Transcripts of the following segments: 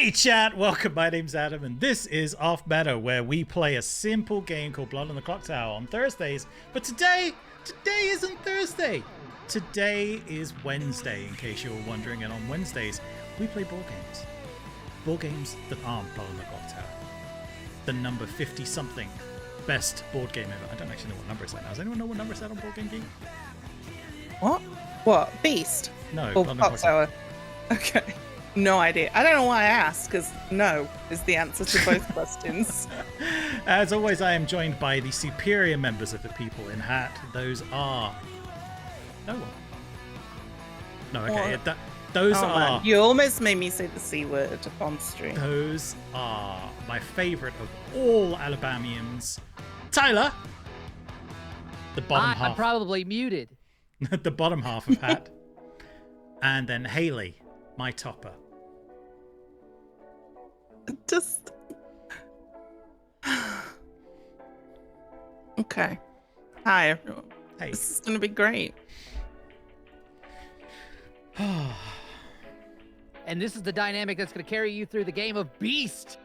Hey chat, welcome. My name's Adam and this is Off Meta, where we play a simple game called Blood on the Clock Tower on Thursdays. But today isn't Thursday. Today is Wednesday, in case you were wondering, and on Wednesdays we play board games. Board games that aren't Blood on the Clock Tower. The number 50 something best board game ever. I don't actually know what number it's at now. Does anyone know what number it's at on Board Game Geek? What? Beast? No, Or Blood on the Clock Clock Tower. Tower? Okay. No idea. I don't know why I asked, because no is the answer to both questions. As always, I am joined by the superior members of the people in hat. Those are no one. No, okay. Those are. Man. You almost made me say the C word on stream. Those are my favorite of all Alabamians. Tyler, the bottom half. I'm probably muted. The bottom half of hat, and then Hayley, my topper. Just. Okay. Hi, everyone. Hey. This is going to be great. And this is the dynamic that's going to carry you through the game of Beast.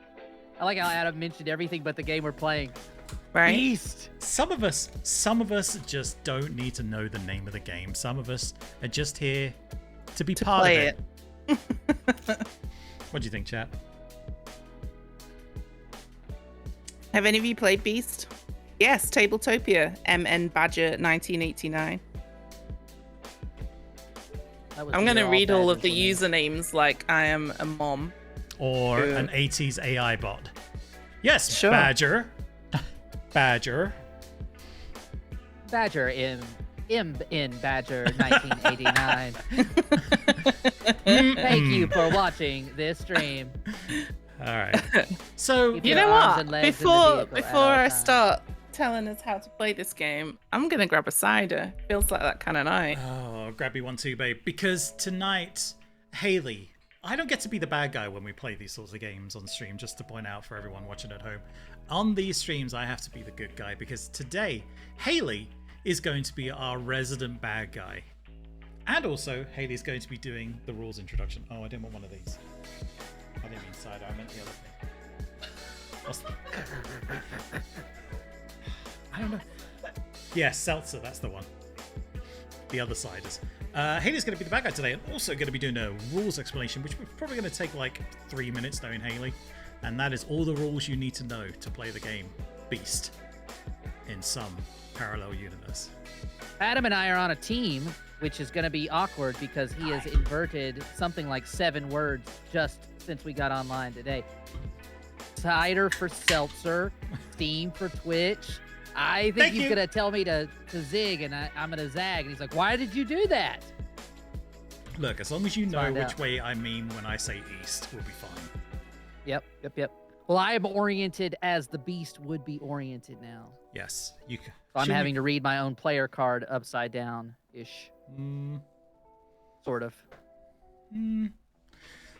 I like how Adam mentioned everything but the game we're playing. Right? Beast. Some of us just don't need to know the name of the game. Some of us are just here to be part of it. What do you think, chat? Have any of you played Beast? Yes, Tabletopia, MN Badger 1989. I'm going to read all of the usernames like I am a mom. Or an 80s AI bot. Yes, Sure. Badger. Badger. Badger in Badger 1989. Thank you for watching this stream. All right. So, Keep You your know arms what? and legs in the Before vehicle at all I times. start telling us how to play this game, I'm going to grab a cider. Feels like that kind of night. oh, grab me one too, babe. Because tonight, Hayley, I don't get to be the bad guy when we play these sorts of games on stream, just to point out for everyone watching at home. On these streams, I have to be the good guy because today, Hayley is going to be our resident bad guy. And also, Hayley's going to be doing the rules introduction. Oh, I didn't want one of these. I didn't mean cider, I meant the other thing. What's the... I don't know. Yeah, seltzer, that's the one. The other ciders. Hayley's going to be the bad guy today and also going to be doing a rules explanation, which we're probably going to take like 3 minutes knowing Hayley. And that is all the rules you need to know to play the game Beast in some parallel universe. Adam and I are on a team, which is going to be awkward because he has inverted something like 7 words just since we got online today. Cider for seltzer, Steam for Twitch. I think he's going to tell me to zig and I'm going to zag. And he's like, why did you do that? Look, as long as you know find which out. way I mean when I say East, we'll be fine. Yep. Well, I am oriented as the Beast would be oriented now. Yes, you can. So I'm having to read my own player card upside down-ish. Sort of. Can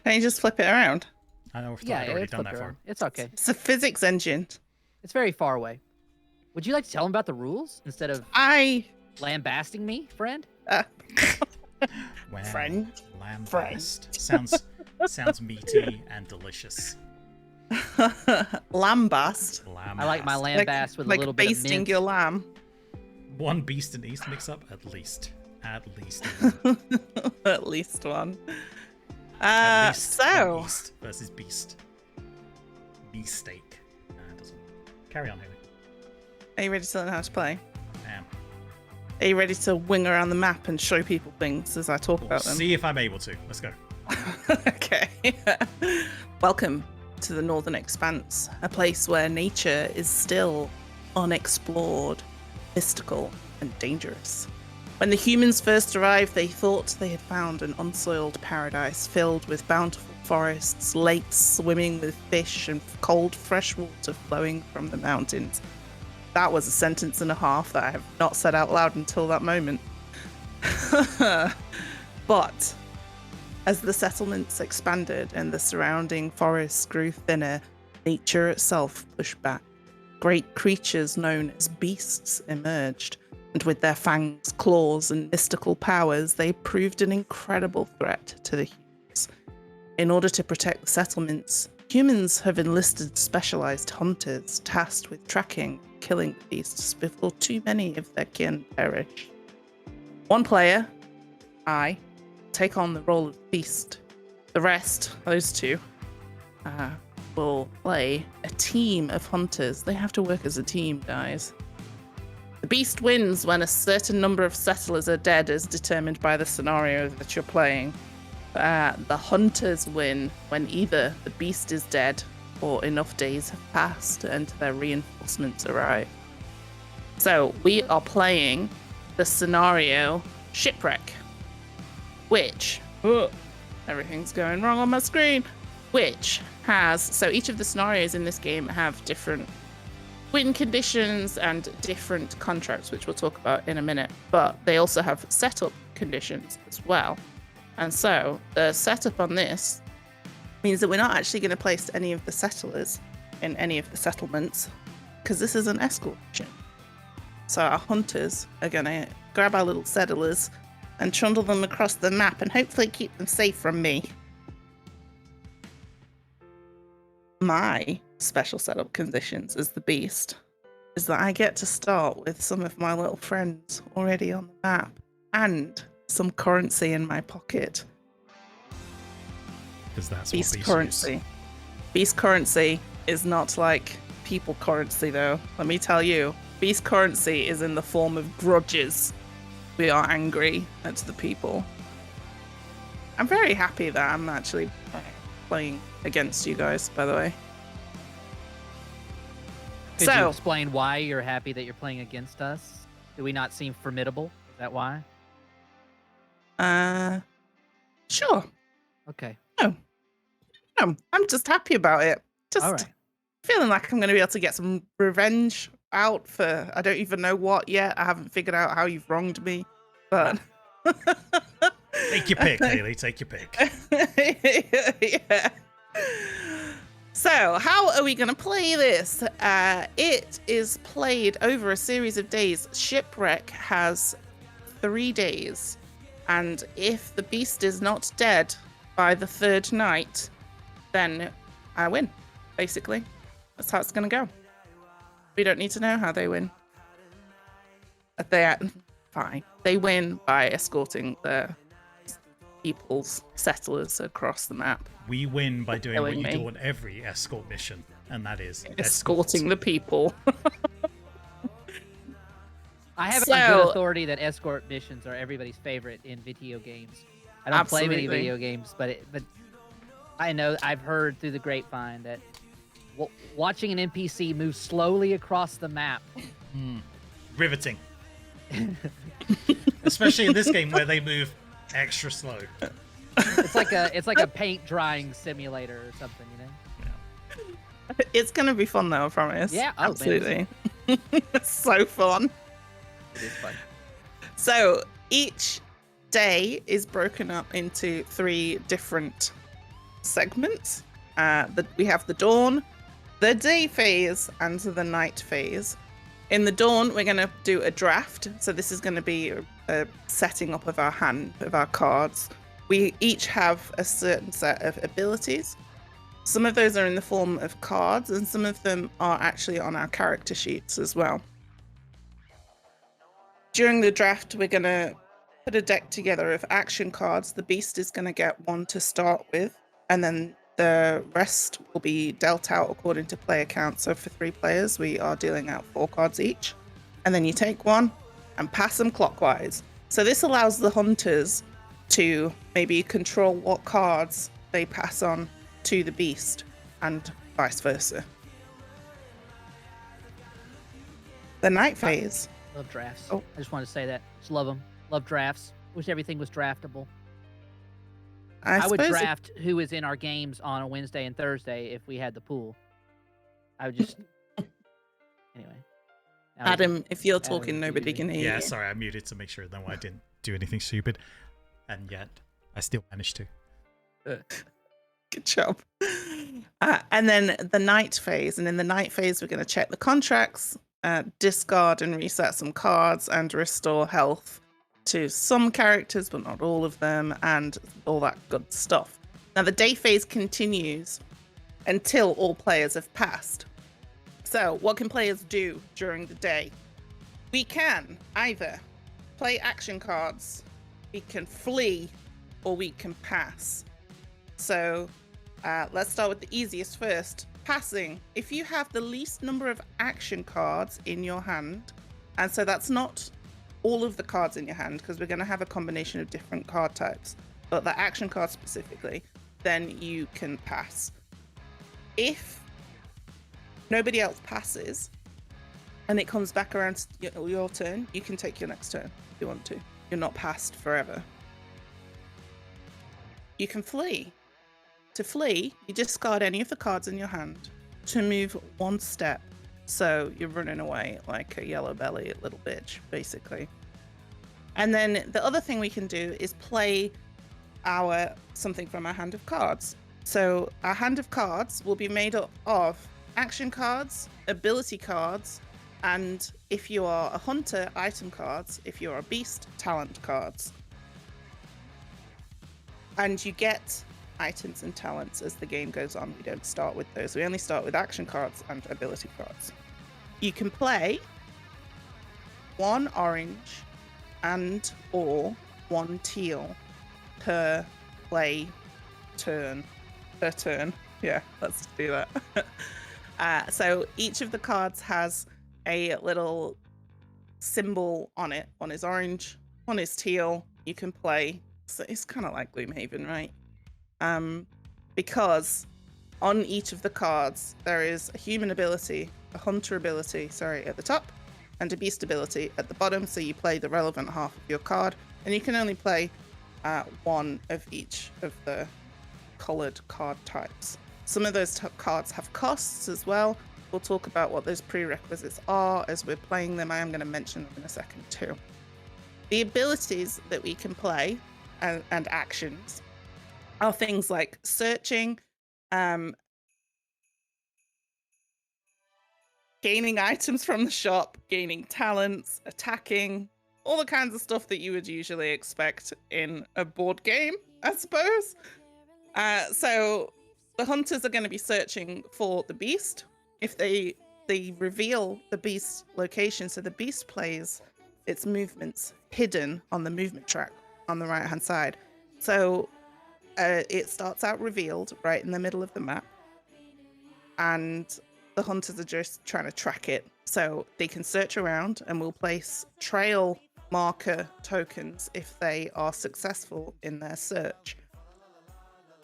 you just flip it around? I know I've Yeah, already it's done flipped that for around. It's okay. It's a physics engine. It's very far away. Would you like to tell him about the rules instead of I... lambasting me, friend? Wow, Friend. Lambast. Sounds meaty and delicious. Lambast. Lambast. I like my lambast with a little bit of basting mint. your lamb. One Beast and East mix up, at least. At least. At least one. At least So... one East versus Beast. Beefsteak. Nah, it doesn't. Carry on, Haley. Are you ready to learn how to play? Damn. Are you ready to wing around the map and show people things as I talk We'll about them? see if I'm able to. Let's go. Okay. Welcome to the Northern Expanse, a place where nature is still unexplored, mystical, and dangerous. When the humans first arrived, they thought they had found an unsoiled paradise filled with bountiful forests, lakes swimming with fish, and cold fresh water flowing from the mountains. That was a sentence and a half that I have not said out loud until that moment. But as the settlements expanded and the surrounding forests grew thinner, nature itself pushed back. Great creatures known as beasts emerged, and with their fangs, claws, and mystical powers, they proved an incredible threat to the humans. In order to protect the settlements, humans have enlisted specialized hunters tasked with tracking and killing the beasts before too many of their kin perish. One player, I, take on the role of beast. The rest, those two, will play a team of hunters. They have to work as a team, guys. The beast wins when a certain number of settlers are dead as determined by the scenario that you're playing. The hunters win when either the beast is dead or enough days have passed and their reinforcements arrive. So we are playing the scenario Shipwreck, which... everything's going wrong on my screen. Which has... So each of the scenarios in this game have different win conditions and different contracts, which we'll talk about in a minute. But they also have setup conditions as well. And so the setup on this means that we're not actually going to place any of the settlers in any of the settlements because this is an escort mission. So our hunters are going to grab our little settlers and trundle them across the map and hopefully keep them safe from me. My special setup conditions as the beast is that I get to start with some of my little friends already on the map and some currency in my pocket. Because that's Beast what currency. Use. Beast currency is not like people currency, though. Let me tell you, beast currency is in the form of grudges. We are angry at the people. I'm very happy that I'm actually playing against you guys, by the way. Could you explain why you're happy that you're playing against us? Do we not seem formidable? Is that why? Sure. Okay. No, I'm just happy about it. Just all right. Feeling like I'm going to be able to get some revenge out for I don't even know what yet. I haven't figured out how you've wronged me, but take your pick, Hayley. Take your pick. Yeah. So, how are we going to play this? It is played over a series of days. Shipwreck has 3 days, and if the beast is not dead by the 3rd night, then I win. Basically, that's how it's going to go. We don't need to know how they win. Fine. They win by escorting the people's settlers across the map. We win by doing what you do on every escort mission, and that is escorting the people. I have a good authority that escort missions are everybody's favorite in video games. I don't play many video games, but I know I've heard through the grapevine that watching an NPC move slowly across the map. Riveting. Especially in this game where they move extra slow. It's like a paint drying simulator or something, you know? Yeah. It's gonna be fun though, I promise. Yeah, absolutely. It's so fun. It is fun. So each day is broken up into 3 different segments. We have the dawn, the day phase, and the night phase. In the dawn, we're going to do a draft. So this is going to be a setting up of our hand, of our cards. We each have a certain set of abilities. Some of those are in the form of cards, and some of them are actually on our character sheets as well. During the draft, we're going to put a deck together of action cards. The beast is going to get 1 to start with, and then the rest will be dealt out according to player count. So for 3 players, we are dealing out 4 cards each. And then you take 1 and pass them clockwise. So this allows the hunters to maybe control what cards they pass on to the beast and vice versa. The night phase. Love drafts. I just want to say that. Just love them. Love drafts. Wish everything was draftable. I would draft who is in our games on a Wednesday and Thursday if we had the pool. I would just... Anyway. Adam, if you're talking, nobody can hear you. Yeah, sorry, I muted to make sure that I didn't do anything stupid. And yet, I still managed to. Good job. And then the night phase. And in the night phase, we're going to check the contracts, discard and reset some cards, and restore health to some characters, but not all of them, and all that good stuff. Now, the day phase continues until all players have passed. So, what can players do during the day? We can either play action cards, we can flee, or we can pass. So, let's start with the easiest first. Passing. If you have the least number of action cards in your hand, and so that's not all of the cards in your hand, because we're going to have a combination of different card types, but the action cards specifically, then you can pass. If nobody else passes and it comes back around to your turn, you can take your next turn if you want to. You're not passed forever. You can flee. To flee, you discard any of the cards in your hand to move one step. So you're running away like a yellow belly little bitch, basically. And then the other thing we can do is play something from our hand of cards. So our hand of cards will be made up of action cards, ability cards, and if you are a hunter, item cards. If you're a beast, talent cards. And you get items and talents as the game goes on. We don't start with those. We only start with action cards and ability cards. You can play one orange and or one teal per play turn. Per turn. Yeah, let's do that. So each of the cards has a little symbol on it. One is orange, one is teal. You can play. So it's kind of like Gloomhaven, right? Because on each of the cards there is a human ability, a hunter ability, at the top, and a beast ability at the bottom. So you play the relevant half of your card, and you can only play one of each of the colored card types. Some of those cards have costs as well. We'll talk about what those prerequisites are as we're playing them. I am going to mention them in a second too. The abilities that we can play and actions are things like searching, gaining items from the shop, gaining talents, attacking, all the kinds of stuff that you would usually expect in a board game, I suppose. So the hunters are going to be searching for the beast. If they reveal the beast's location, so the beast plays its movements hidden on the movement track on the right hand side. So it starts out revealed right in the middle of the map, and the hunters are just trying to track it. So they can search around, and we'll place trail marker tokens if they are successful in their search.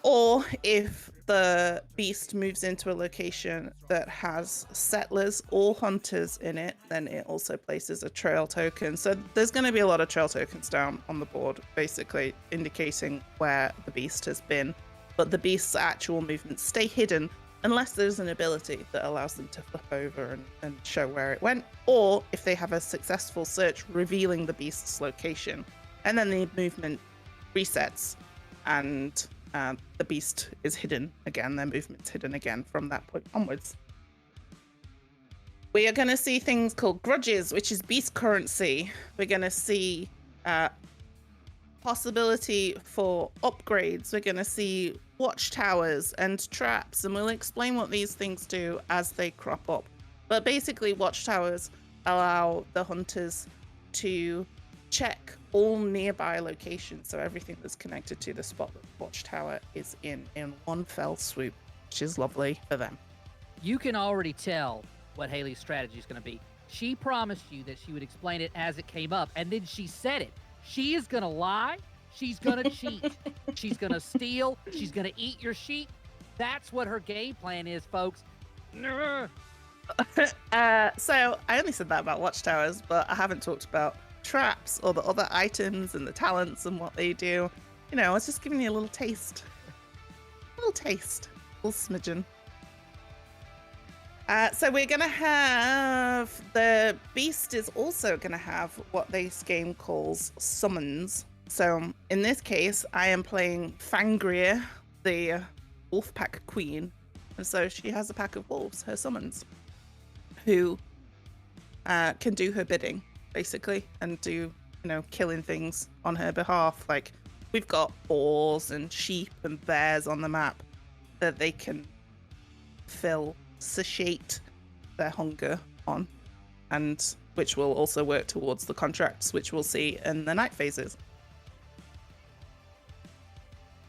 Or if the beast moves into a location that has settlers or hunters in it, then it also places a trail token. So there's going to be a lot of trail tokens down on the board, basically indicating where the beast has been. But the beast's actual movements stay hidden unless there's an ability that allows them to flip over and show where it went, or if they have a successful search revealing the beast's location. And then the movement resets, and the beast is hidden again, their movement's hidden again from that point onwards. We are going to see things called grudges, which is beast currency. We're going to see possibility for upgrades. We're going to see watchtowers and traps, and we'll explain what these things do as they crop up. But basically, watchtowers allow the hunters to check all nearby locations, so everything that's connected to the spot that the watchtower is in one fell swoop, which is lovely for them. You can already tell what Hayley's strategy is going to be. She promised you that she would explain it as it came up, and then she said it. She is going to lie. She's going to cheat. She's going to steal. She's going to eat your sheep. That's what her game plan is, folks. So I only said that about watchtowers, but I haven't talked about traps or the other items and the talents and what they do. You know, I was just giving you a little taste. A little smidgen. So we're going to have, the beast is also going to have what this game calls summons. So in this case, I am playing Fangria, the wolf pack queen. And so she has a pack of wolves, her summons, who can do her bidding, basically, and do, killing things on her behalf. Like, we've got boars and sheep and bears on the map that they can satiate their hunger on, and which will also work towards the contracts, which we'll see in the night phases.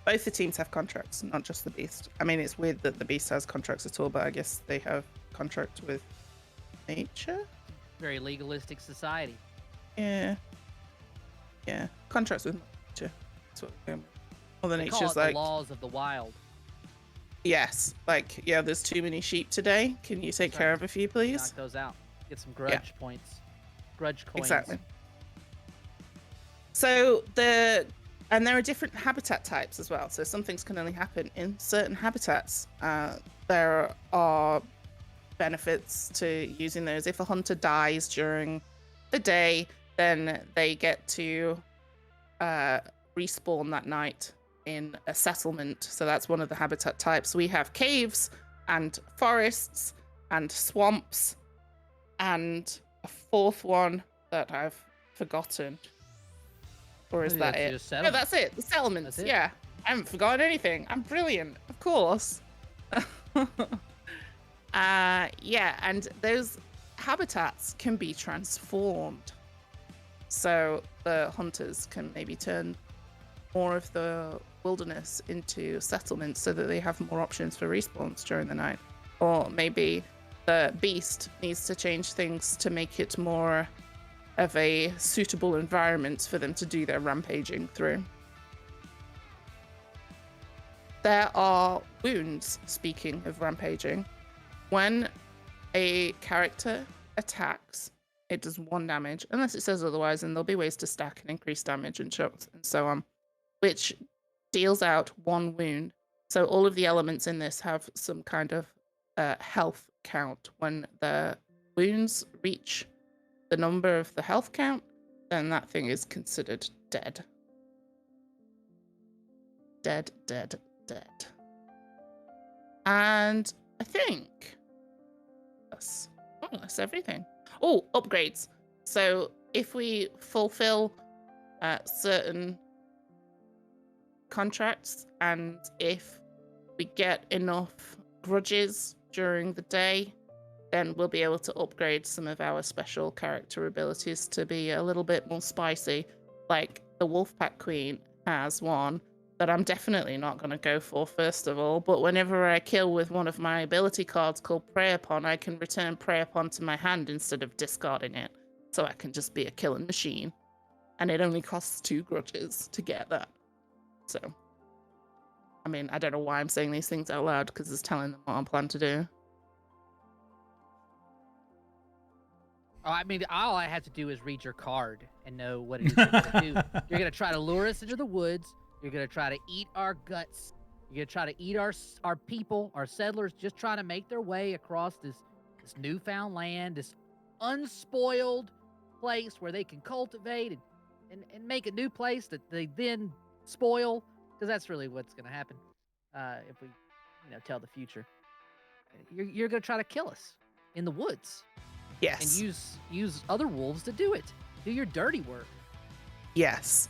Both the teams have contracts, not just the beast. I mean, it's weird that the beast has contracts at all, but I guess they have contract with nature. Very legalistic society. Yeah, contracts with nature. That's what Mother They call Nature's it like. the laws of the wild. Yes, like, yeah, there's too many sheep today. Can you take care of a few, please? Knock those out. Get some grudge points. Grudge coins. Exactly. So there are different habitat types as well. So some things can only happen in certain habitats. There are benefits to using those. If a hunter dies during the day, then they get to respawn that night in a settlement. So that's one of the habitat types. We have caves and forests and swamps and a fourth one that I've forgotten. Or is that it? No, that's it. The settlements. That's it? Yeah. I haven't forgotten anything. I'm brilliant. Of course. Yeah, and those habitats can be transformed. So the hunters can maybe turn more of the wilderness into settlements so that they have more options for respawns during the night. Or maybe the beast needs to change things to make it more of a suitable environment for them to do their rampaging through. There are wounds, speaking of rampaging. When a character attacks, it does 1 damage, unless it says otherwise, and there'll be ways to stack and increase damage and so on, which deals out 1 wound. So all of the elements in this have some kind of health count. When the wounds reach the number of the health count, then that thing is considered dead. Dead. And I think that's more or less everything. Oh, upgrades. So if we fulfill certain contracts, and if we get enough grudges during the day, then we'll be able to upgrade some of our special character abilities to be a little bit more spicy. Like the Wolfpack Queen has one that I'm definitely not going to go for first of all, but whenever I kill with one of my ability cards called Prey Upon, I can return Prey Upon to my hand instead of discarding it. So I can just be a killing machine. And it only costs 2 grudges to get that. So, I mean, I don't know why I'm saying these things out loud, because it's telling them what I plan to do. Oh, I mean, all I have to do is read your card and know what it is you're going to do. You're going to try to lure us into the woods. You're going to try to eat our guts. You're going to try to eat our people, our settlers, just trying to make their way across this newfound land, this unspoiled place where they can cultivate and make a new place that they then spoil, because that's really what's going to happen if we, tell the future. You're going to try to kill us in the woods. Yes. And use other wolves to do it. Do your dirty work. Yes.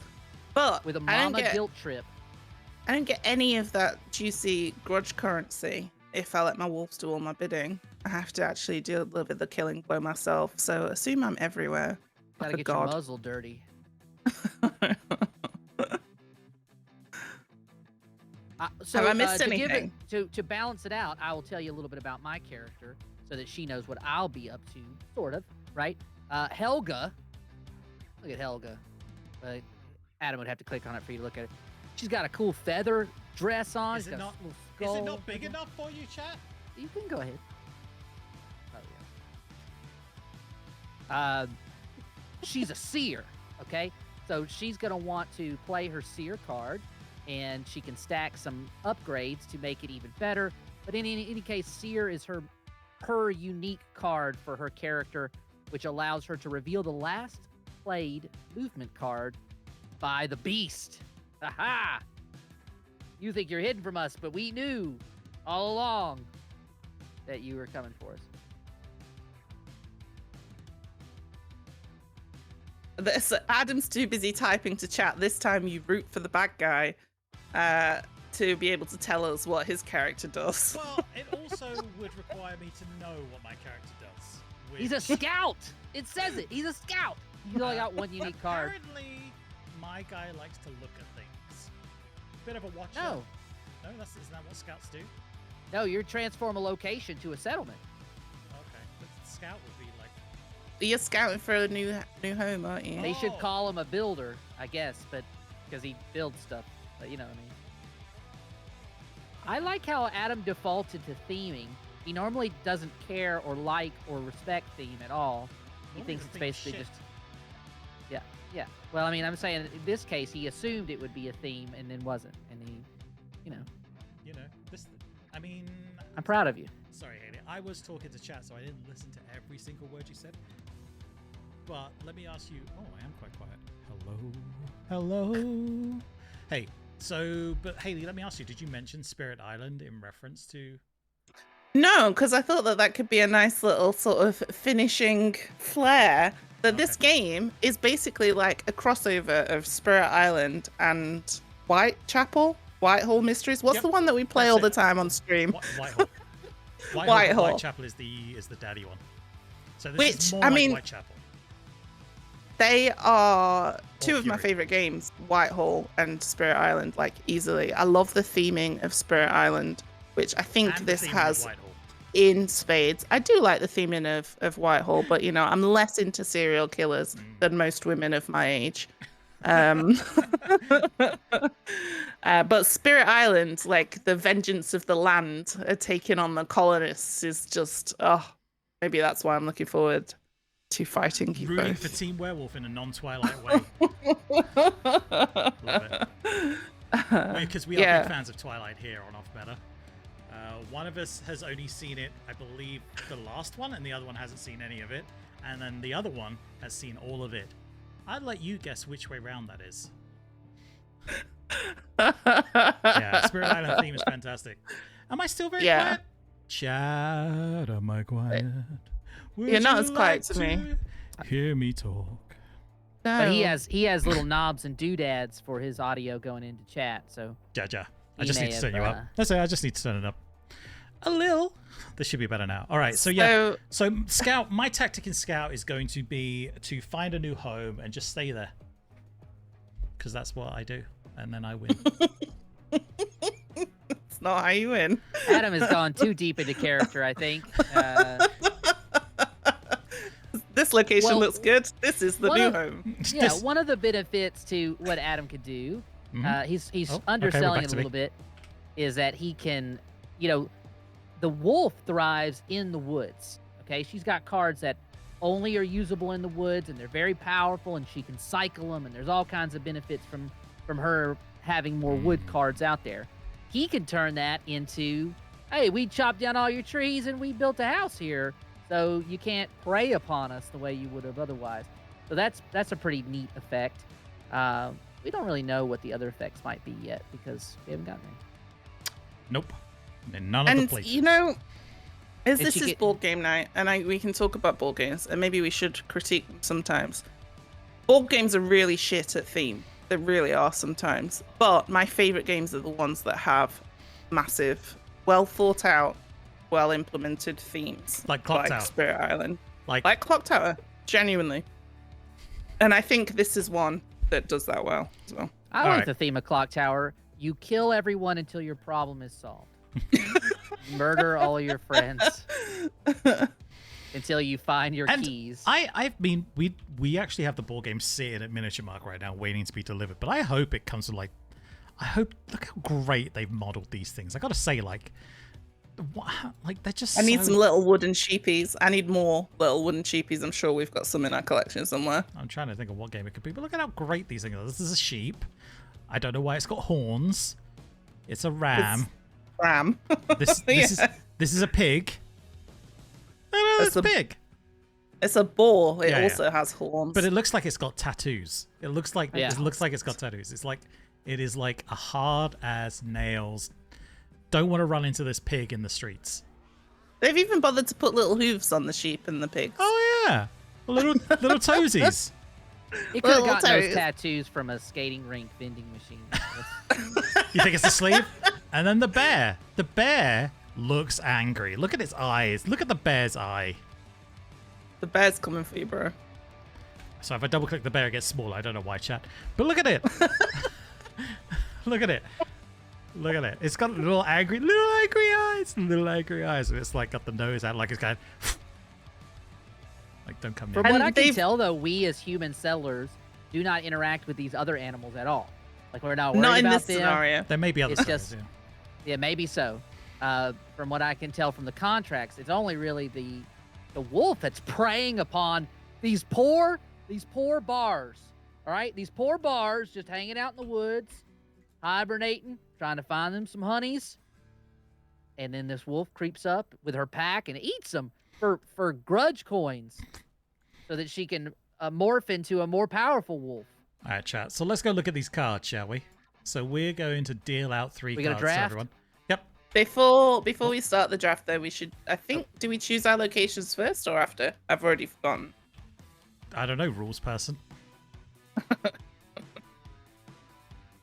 But with a mama guilt trip. I don't get any of that juicy grudge currency if I let my wolves do all my bidding. I have to actually do a little bit of the killing blow myself. So assume I'm everywhere. Gotta get your muzzle dirty. Have I missed anything? To balance it out, I will tell you a little bit about my character so that she knows what I'll be up to, sort of, right? Helga. Look at Helga. Adam would have to click on it for you to look at it. She's got a cool feather dress on. Is it not big enough for you, chat? You can go ahead. Oh, yeah. She's a seer, okay? So she's going to want to play her seer card, and she can stack some upgrades to make it even better. But in any case, seer is her unique card for her character, which allows her to reveal the last played movement card by the beast. Aha! You think you're hidden from us, but we knew all along that you were coming for us. Adam's too busy typing to chat. This time you root for the bad guy to be able to tell us what his character does. Well, it also would require me to know what my character does. He's a scout. It says it. He's a scout. He's only got one unique card. Apparently, my guy likes to look at things. Bit of a watcher. No. No, isn't that what scouts do? No, you transform a location to a settlement. Okay, but scout would be like. You're scouting for a new home, aren't you? They should call him a builder, I guess, but because he builds stuff. But you know what I mean. I like how Adam defaulted to theming. He normally doesn't care or like or respect theme at all. He thinks it's basically just. Yeah. Well, I mean, I'm saying in this case, he assumed it would be a theme and then wasn't, and he, you know. This. I mean. I'm proud of you. Sorry, Hayley. I was talking to chat, so I didn't listen to every single word you said. But let me ask you. Oh, I am quite quiet. Hello. Hey. So, but Hayley, let me ask you. Did you mention Spirit Island in reference to? No, because I thought that could be a nice little sort of finishing flair. That this game is basically like a crossover of Spirit Island and Whitehall Mysteries. What's the one that we play all the time on stream? Whitehall. Whitehall. Whitechapel is the daddy one. So this is more like Whitechapel. They are two of my Fury. favorite games, Whitehall and Spirit Island, like easily. I love the theming of Spirit Island, which I think And this the theming has of Whitehall. in spades. I do like the theming of Whitehall, but you know, I'm less into serial killers than most women of my age. But Spirit Island, like the vengeance of the land taking on the colonists, is just maybe that's why I'm looking forward to fighting you Rooting both. for Team Werewolf in a non-Twilight way. Love it. Because we are big fans of Twilight here on Off Meta. One of us has only seen it, I believe, the last one, and the other one hasn't seen any of it. And then the other one has seen all of it. I'd let you guess which way round that is. Yeah, Spirit Island theme is fantastic. Am I still very quiet? Chat, am I quiet? You're not as quiet to me. Hear me talk. No. But he has little knobs and doodads for his audio going into chat. So Ja. I just need to turn you up. That's it. I just need to turn it up a little. This should be better now. All right. So Scout. My tactic in Scout is going to be to find a new home and just stay there, because that's what I do, and then I win. It's not how you win. Adam has gone too deep into character, I think. This location looks good. This is the new home. Yeah, one of the benefits to what Adam could do, he's underselling it a little bit, is that he can, the wolf thrives in the woods. Okay, she's got cards that only are usable in the woods, and they're very powerful, and she can cycle them, and there's all kinds of benefits from her having more wood cards out there. He can turn that into, hey, we chopped down all your trees and we built a house here, so you can't prey upon us the way you would have otherwise. So that's a pretty neat effect. We don't really know what the other effects might be yet because we haven't gotten any. Nope. And none of the places. This is board game night, and we can talk about board games, and maybe we should critique them sometimes. Board games are really shit at theme. They really are sometimes. But my favorite games are the ones that have massive, well thought out, well implemented themes. Like Clock Tower. Spirit Island. Like Clock Tower. Genuinely. And I think this is one that does that well as well. I like the theme of Clock Tower. You kill everyone until your problem is solved. Murder all your friends until you find your keys. We actually have the board game sitting at Miniature Mark right now waiting to be delivered, but I hope it comes to look how great they've modeled these things. I gotta say, they're just I need some little wooden sheepies. I need more little wooden sheepies. I'm sure we've got some in our collection somewhere. I'm trying to think of what game it could be, but look at how great these things are. This is a sheep. I don't know why it's got horns. It's a ram. Ram. This is a pig. No, it's a pig. It's a boar. It also has horns. But it looks like it's got tattoos. It looks like it's got tattoos. It is like a hard as nails. Don't want to run into this pig in the streets. They've even bothered to put little hooves on the sheep and the pigs. Oh yeah, little toesies. He could Well, have we'll gotten tell those you. tattoos from a skating rink vending machine. You think it's the sleeve? And then the bear. The bear looks angry. Look at its eyes. Look at the bear's eye. The bear's coming for you, bro. So if I double click the bear, it gets smaller. I don't know why, chat. But look at it. Look at it. Look at it. It's got little angry eyes. Little angry eyes. And it's like got the nose out like it's going, like, don't come near From me. what I can they've- tell, though, we as human settlers do not interact with these other animals at all. Like, we're not worried Not in about this them. scenario. There may be other It's stories, just- Yeah, maybe so. From what I can tell from the contracts, it's only really the wolf that's preying upon these poor bars. All right, these poor bars just hanging out in the woods, hibernating, trying to find them some honeys. And then this wolf creeps up with her pack and eats them for grudge coins, so that she can morph into a more powerful wolf. All right, chat. So let's go look at these cards, shall we? So we're going to deal out 3 We got a cards to draft? everyone. Yep. Before we start the draft, though, we should. I think. Do we choose our locations first or after? I've already forgotten. I don't know, rules person.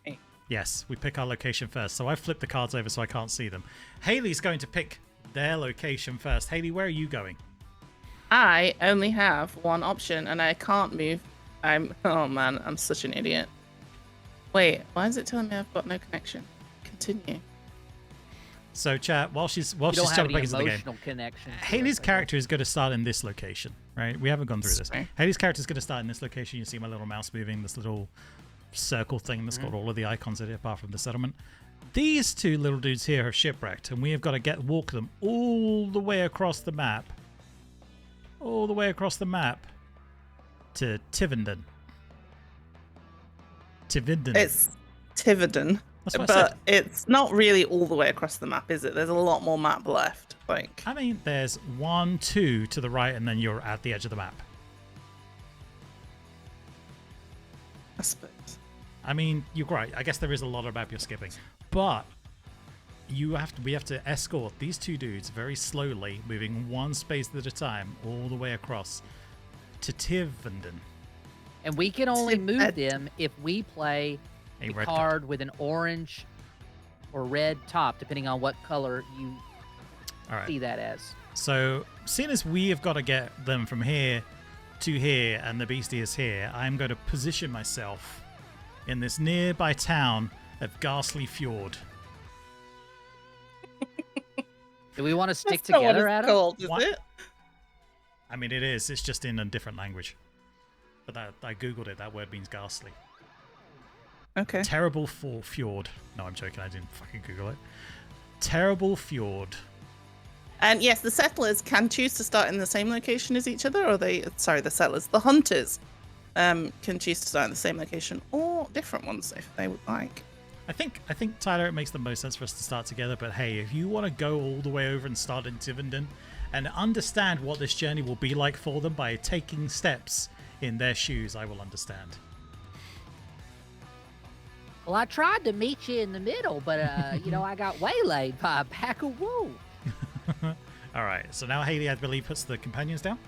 Hey. Yes, we pick our location first. So I flipped the cards over so I can't see them. Hayley's going to pick their location first. Hayley, where are you going? I only have one option, and I can't move. Oh man, I'm such an idiot. Wait, why is it telling me I've got no connection? Continue. So, chat, while she's You don't have jumping any into the game, emotional connection. to Hayley's it, character is going to start in this location, right? We haven't gone through this. Sorry. Hayley's character is going to start in this location. You see my little mouse moving, this little circle thing that's got all of the icons in it, apart from the settlement. These 2 little dudes here have shipwrecked, and we have got to walk them all the way across the map. All the way across the map to Tivenden. Tivenden. It's Tivenden, That's what I but said. it's not really all the way across the map, is it? There's a lot more map left. Like, I mean, there's 1, 2 to the right, and then you're at the edge of the map. I suppose. I mean, you're right. I guess there is a lot of map you're skipping, but we have to escort these 2 dudes very slowly, moving 1 space at a time, all the way across to Tivenden. And we can only move Ted. them if we play A a red card with an orange or red top, depending on what color you All right. see that as. So, seeing as we have got to get them from here to here, and the beastie is here, I'm going to position myself in this nearby town of Ghastly Fjord. Do we want to stick That's not what together, it's Adam? called, is What? it? I mean, it is. It's just in a different language. But I googled it. That word means ghastly. Okay. Terrible fjord. No, I'm joking. I didn't fucking Google it. Terrible fjord. And yes, the settlers can choose to start in the same location as each other, or the hunters can choose to start in the same location or different ones if they would like. I think Tyler, it makes the most sense for us to start together. But hey, if you want to go all the way over and start in Tivenden and understand what this journey will be like for them by taking steps in their shoes, I will understand. Well, I tried to meet you in the middle, but I got waylaid by a pack of wolves. All right. So now Hayley, I believe, puts the companions down.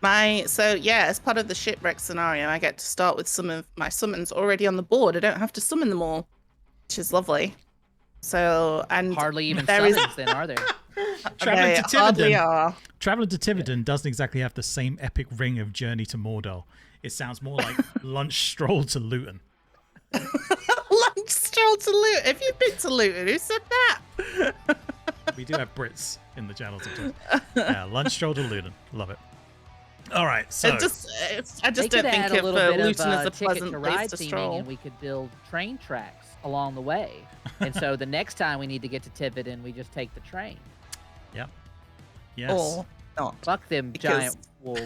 As part of the shipwreck scenario, I get to start with some of my summons already on the board. I don't have to summon them all, which is lovely. So, and Hardly even there is- summons, then, are there? Traveling they to hardly Tivenden. are. Traveling to Tivenden doesn't exactly have the same epic ring of Journey to Mordor. It sounds more like lunch stroll to Luton. Lunch stroll to Luton. Have you been to Luton? Who said that? We do have Brits in the channel sometimes. Yeah, lunch stroll to Luton. Love it. All right, so I just They don't could add think a of little bit Luton of as a Ticket pleasant to place Ride to theming, stroll. and we could build train tracks along the way. And so the next time we need to get to Tiverton, we just take the train. yeah, yes. Or not. Fuck them Because- giant wolves.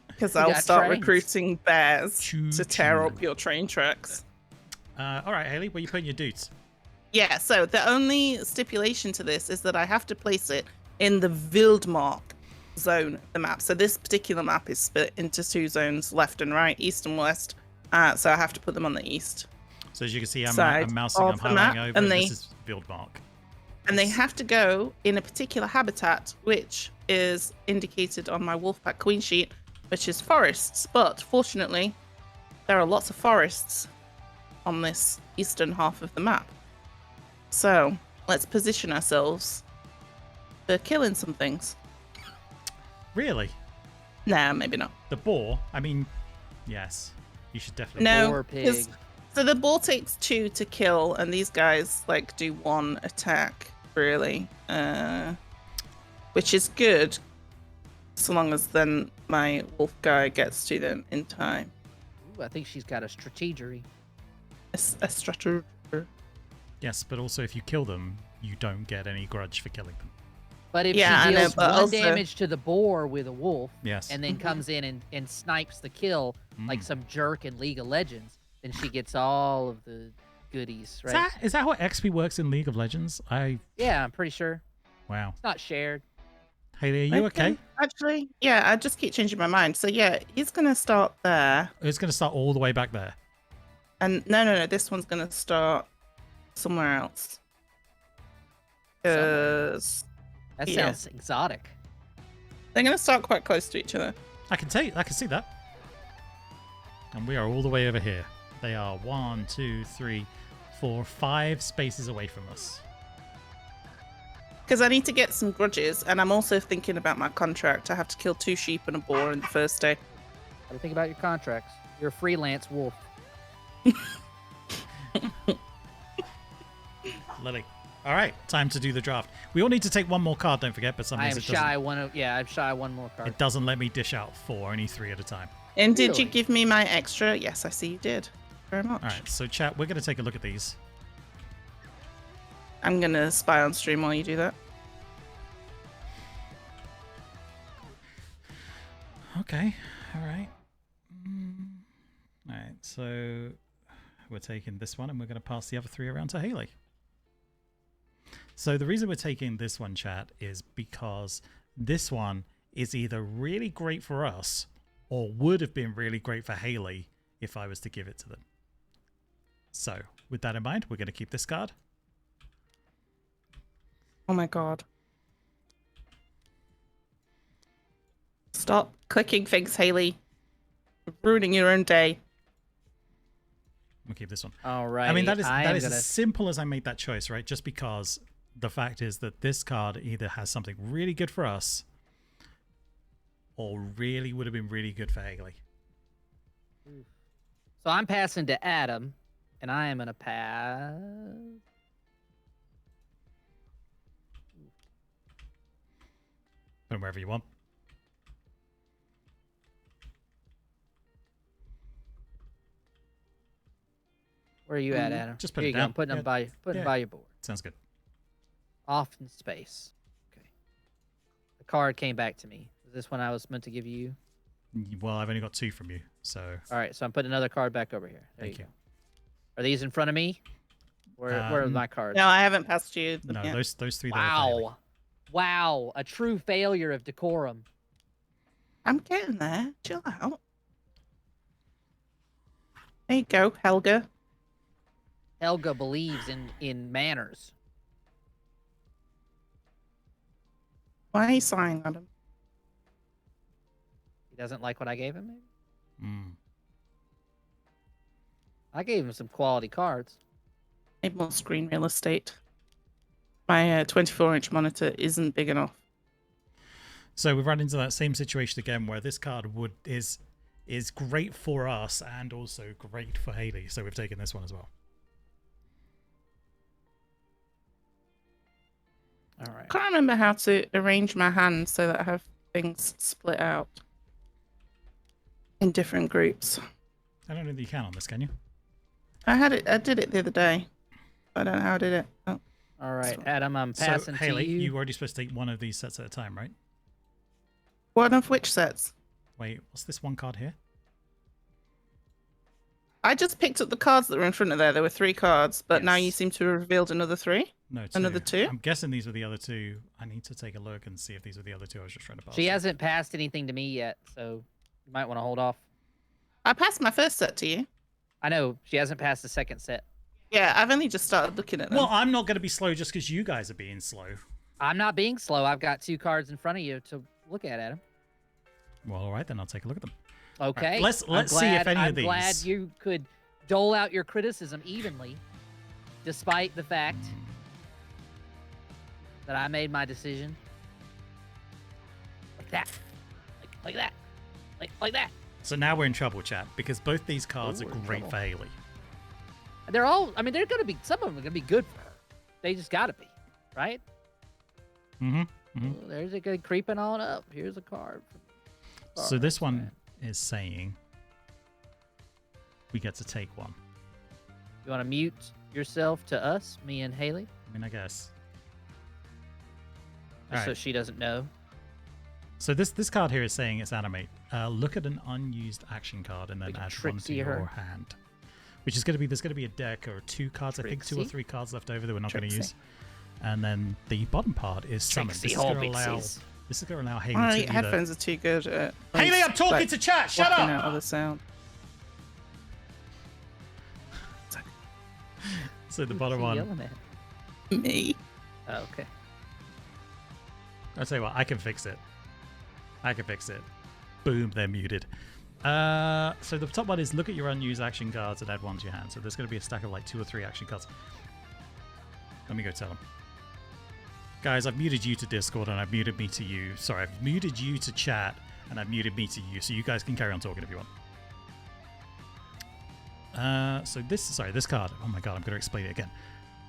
Because We I'll got start trains. recruiting bears Choo to tear choo. up your train tracks. All right, Hayley, where you putting your dudes? Yeah, so the only stipulation to this is that I have to place it in the Wildmark zone of the map. So this particular map is split into 2 zones, left and right, east and west. So I have to put them on the east. So as you can see, I'm Side mousing, of I'm the map, highlighting over, and and they- this is Wildmark. And they have to go in a particular habitat, which is indicated on my Wolfpack Queen sheet, which is forests. But fortunately, there are lots of forests on this eastern half of the map. So let's position ourselves for killing some things. Really? Nah, maybe not. The boar? I mean, yes. You should definitely... No, Boar pig. so the boar takes 2 to kill, and these guys like do 1 attack, really. Which is good, so long as then my wolf guy gets to them in time. Ooh, I think she's got a strategery. A strategy. Yes, but also if you kill them, you don't get any grudge for killing them. But if Yeah, I she know, deals but 1 also- damage to the boar with a wolf, Yes. and then comes in and snipes the kill like some jerk in League of Legends, then she gets all of the goodies, right? Is that how XP works in League of Legends? Yeah, I'm pretty sure. Wow. It's not shared. Hayley, are you okay? Actually, yeah, I just keep changing my mind. So yeah, he's gonna start there. It's going to start all the way back there. And no, this one's gonna start somewhere else. Because That Yeah. sounds exotic. they're gonna start quite close to each other. I can see that. And we are all the way over here. They are 1, 2, 3, 4, 5 spaces away from us. Because I need to get some grudges, and I'm also thinking about my contract. I have to kill 2 sheep and a boar in the first day. What do you think about your contracts? You're a freelance wolf. Lily. All right, time to do the draft. We all need to take one more card, don't forget, but I sometimes am it doesn't, shy I'm shy 1 more card. it doesn't let me dish out 4, only 3 at a time. And did you Really? give me my extra? Yes, I see you did. Very much. All right, so chat, we're going to take a look at these. I'm gonna spy on stream while you do that. Okay, all right. All right, so we're taking this one and we're going to pass the other 3 around to Hayley. So the reason we're taking this one, chat, is because this one is either really great for us or would have been really great for Hayley if I was to give it to them. So with that in mind, we're going to keep this card. Oh my god. Stop clicking things, Hayley. You're ruining your own day. We'll keep this one. All right. I mean, that is I am as gonna... simple as I made that choice, right? Just because the fact is that this card either has something really good for us or really would have been really good for Hayley. So I'm passing to Adam, and I am going to pass... Put them wherever you want. Where are you at, Adam? Just put Here it you go. down. I'm putting them by, Yeah. by your board. Sounds good. Off in space. Okay. The card came back to me. Is this one I was meant to give you? Well, I've only got 2 from you, so All right, so I'm putting another card back over here. There Thank you you. go. Are these in front of me? Where are my cards? No, I haven't passed you. them no, yet. those 3 there are for Hayley. Wow. Wow. A true failure of decorum. I'm getting there. Chill out. There you go, Helga. Helga believes in manners. Why are you sighing, Adam? He doesn't like what I gave him, maybe? Mm. I gave him some quality cards. Need more screen real estate. My 24-inch monitor isn't big enough. So we've run into that same situation again where this card is great for us and also great for Hayley. So we've taken this one as well. All right. I can't remember how to arrange my hand so that I have things split out in different groups. I don't know that you can on this, can you? I did it the other day. I don't know how I did it. Oh. All right, So- Adam, I'm So passing Hayley, to you. you're already supposed to take one of these sets at a time, right? One of which sets? Wait, what's this one card here? I just picked up the cards that were in front of there. There were 3 cards, but now you Yes. seem to have revealed another 3. No, 2. Another 2? I'm guessing these were the other 2. I need to take a look and see if these were the other 2 I was just trying to pass. She hasn't passed anything to me yet, so you might want to hold off. I passed my first set to you. I know she hasn't passed the second set. Yeah, I've only just started looking at them. Well, I'm not going to be slow just because you guys are being slow. I'm not being slow. I've got 2 cards in front of you to look at, Adam. Well, all right, then I'll take a look at them. Okay. Let's see if any I'm of these. glad you could dole out your criticism evenly, despite the fact that I made my decision. Like that. Like that. Like that. So now we're in trouble, chat, because both these cards Ooh, are we're in great trouble. for Hayley. They're all, I mean, they're going to be, some of them are going to be good for her. They just got to be, right? Mm-hmm. Ooh, there's a good creeping on up. Here's a card. So this one is saying we get to take one. You want to mute yourself to us, me and Hayley? I mean, I guess. Just so Alright. she doesn't know. So this card here is saying it's animate. Look at an unused action card and then We can add one to tricksy your her. hand. Which is going to be, there's going to be a deck or 2 cards, I think 2 or Trixie? 3 cards left over that we're not going to Trixie. use. And then the bottom part is summon. Trixie This is going to Holbixies. allow Hayley My to either... headphones are too good at Hayley, I'm talking to chat. Shut blocking up. out all the sound. So the Who's bottom she one, yelling at? Me. Oh, okay. I'll tell you what, I can fix it. Boom, they're muted. So the top one is look at your unused action cards and add one to your hand. So there's going to be a stack of like 2 or 3 action cards. Let me go tell them. Guys, I've muted you to Discord and I've muted me to you. Sorry, I've muted you to chat and I've muted me to you, so you guys can carry on talking if you want. So this card. Oh my god, I'm going to explain it again.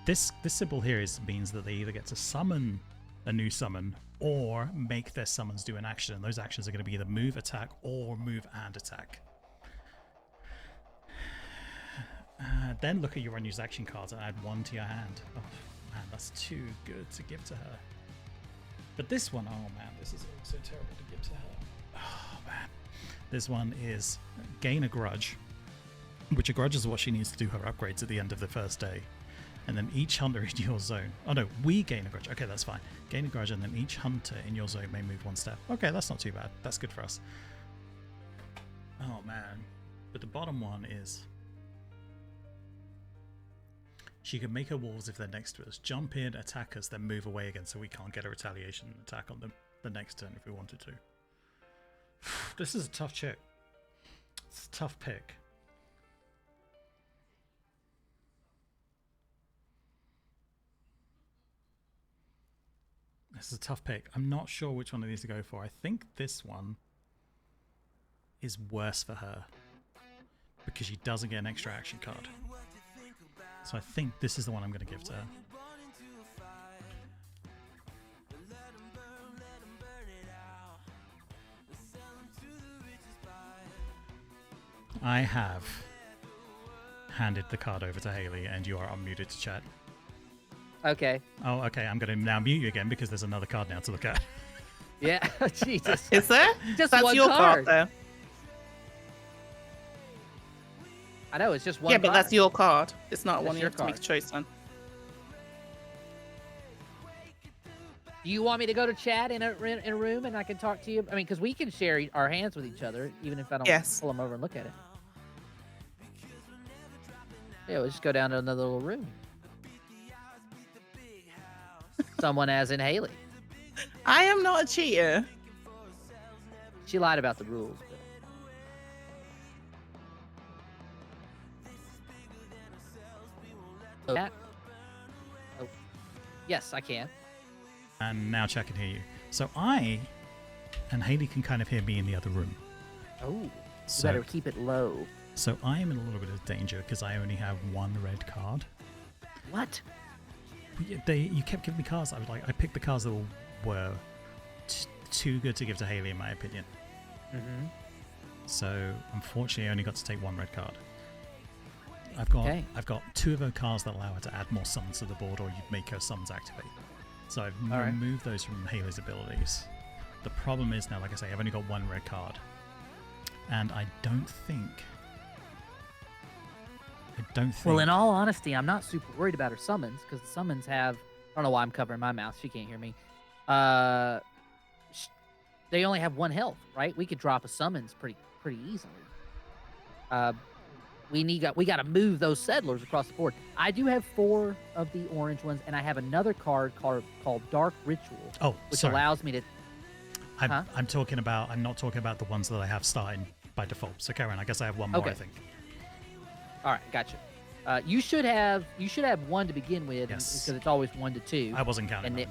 This symbol here means that they either get to summon a new summon or make their summons do an action, and those actions are going to be either move, attack, or move and attack. Then look at your unused action cards and add one to your hand. Oh man, that's too good to give to her. But this one, oh man, this is so terrible to give to her. Oh man. This one is gain a grudge, which a grudge is what she needs to do her upgrades at the end of the first day. And then each hunter in your zone. Oh no, we gain a grudge. Okay, that's fine. Gain a grudge, and then each hunter in your zone may move 1 step. Okay, that's not too bad. That's good for us. Oh man. But the bottom one is she can make her wolves if they're next to us. Jump in, attack us, then move away again so we can't get a retaliation attack on them the next turn if we wanted to. This is a tough check. It's a tough pick. This is a tough pick. I'm not sure which one of these to go for. I think this one is worse for her because she doesn't get an extra action card. So I think this is the one I'm going to give to her. I have handed the card over to Hayley and you are unmuted to chat. Okay. Oh, okay. I'm going to now mute you again because there's another card now to look at. Yeah. Jesus. Is there? Just That's one your card. card, though. I know, it's just one Yeah, but that's card. your card. It's not That's one you your have to make a card. choice on. Do you want me to go to chat in a room and I can talk to you? I mean, because we can share our hands with each other, even if I don't Yes. pull them over and look at it. Yeah, we'll just go down to another little room. Someone as in Hayley. I am not a cheater. She lied about the rules. But... Chat? Oh. Yes, I can. And now chat can hear you. So I and Hayley can kind of hear me in the other room. Oh, you So, better keep it low. so I am in a little bit of danger because I only have 1 red card. What? You kept giving me cards. I picked the cards that were too good to give to Hayley in my opinion. Mm-hmm. So unfortunately, I only got to take 1 red card. Okay. I've got 2 of her cards that allow her to add more summons to the board, or you make her summons activate. So I've All right. removed those from Hayley's abilities. The problem is now, like I say, I've only got 1 red card, and I don't think. Well, in all honesty, I'm not super worried about her summons because the summons have. I don't know why I'm covering my mouth. She can't hear me. They only have 1 health, right? We could drop a summons pretty easily. We got to move those settlers across the board. I do have 4 of the orange ones, and I have another card called Dark Ritual, Oh, which sorry. allows me to. I'm talking about. I'm not talking about the ones that I have starting by default. So Karen, I guess I have one more. Okay. I think. All right, gotcha. You should have one to begin with, Yes. because it's always 1 to 2. I wasn't counting.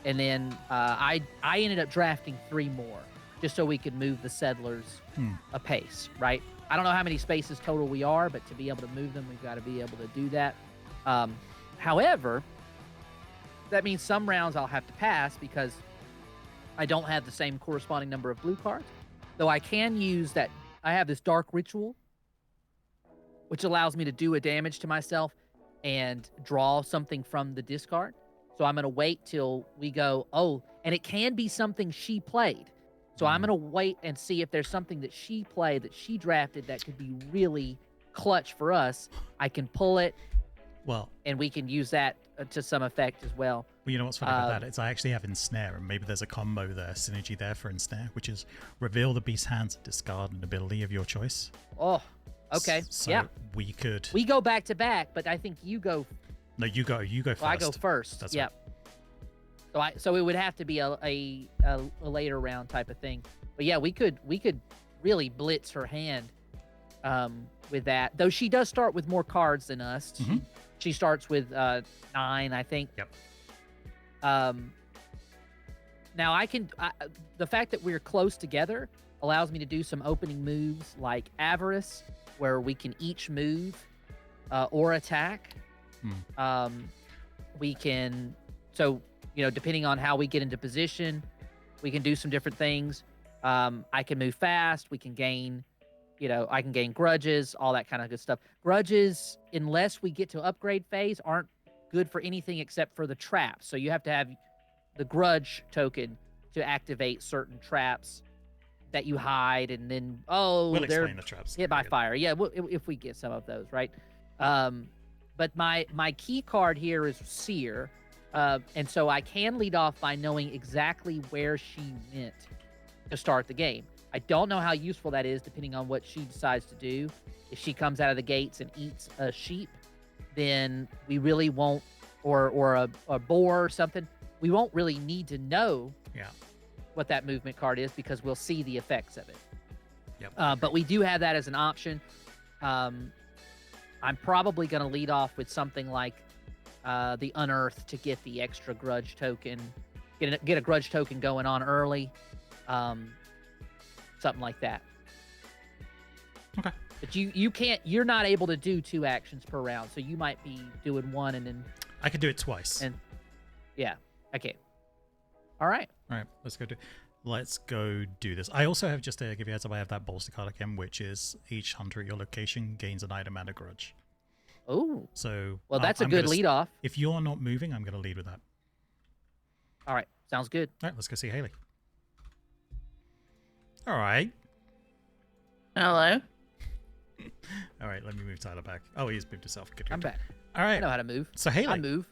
And then I ended up drafting 3 more just so we could move the settlers a pace, right? I don't know how many spaces total we are, but to be able to move them, we've got to be able to do that. However, that means some rounds I'll have to pass because I don't have the same corresponding number of blue cards. Though I can use that. I have this dark ritual, which allows me to do a damage to myself and draw something from the discard. So I'm going to wait till we go, and it can be something she played. So I'm going to wait and see if there's something that she played, that she drafted, that could be really clutch for us. I can pull it, and we can use that to some effect as well. Well, you know what's funny about that? It's I actually have Ensnare, and maybe there's a combo there, synergy there for Ensnare, which is reveal the beast's hands, discard an ability of your choice. Oh, okay. So yeah. We go back to back, but I think you go. No, you go first. Well, I go first. That's yep. Right. So it would have to be a later round type of thing. But yeah, we could really blitz her hand with that. Though she does start with more cards than us. Mm-hmm. She starts with 9, I think. Yep. Now the fact that we're close together allows me to do some opening moves like Avarice, where we can each move or attack. We can, depending on how we get into position, we can do some different things. I can move fast. We can gain, I can gain grudges, all that kind of good stuff. Grudges, unless we get to upgrade phase, aren't good for anything except for the traps. So you have to have the grudge token to activate certain traps that you hide, and then we'll they're explain the traps. hit by fire. Yeah, if we get some of those, right? But my key card here is Seer, and so I can lead off by knowing exactly where she went to start the game. I don't know how useful that is, depending on what she decides to do. If she comes out of the gates and eats a sheep, then we really won't, or a boar or something, we won't really need to know what that movement card is, because we'll see the effects of it. Yep. But we do have that as an option. I'm probably going to lead off with something like the Unearth to get the extra grudge token, get a grudge token going on early, something like that. Okay. But you're not able to do 2 actions per round, so you might be doing 1 and then. I could do it twice. And yeah, okay. All right. All right, let's go do this. I also have, just to give you a heads up, I have that bolster card again, which is each hunter at your location gains an item and a grudge. Oh. So well, that's a good lead off. If you're not moving, I'm going to lead with that. All right, sounds good. All right, let's go see Hayley. All right. Hello. All right, let me move Tyler back. Oh, he's moved himself. Good. I'm back. All right. I know how to move. So Hayley, I move.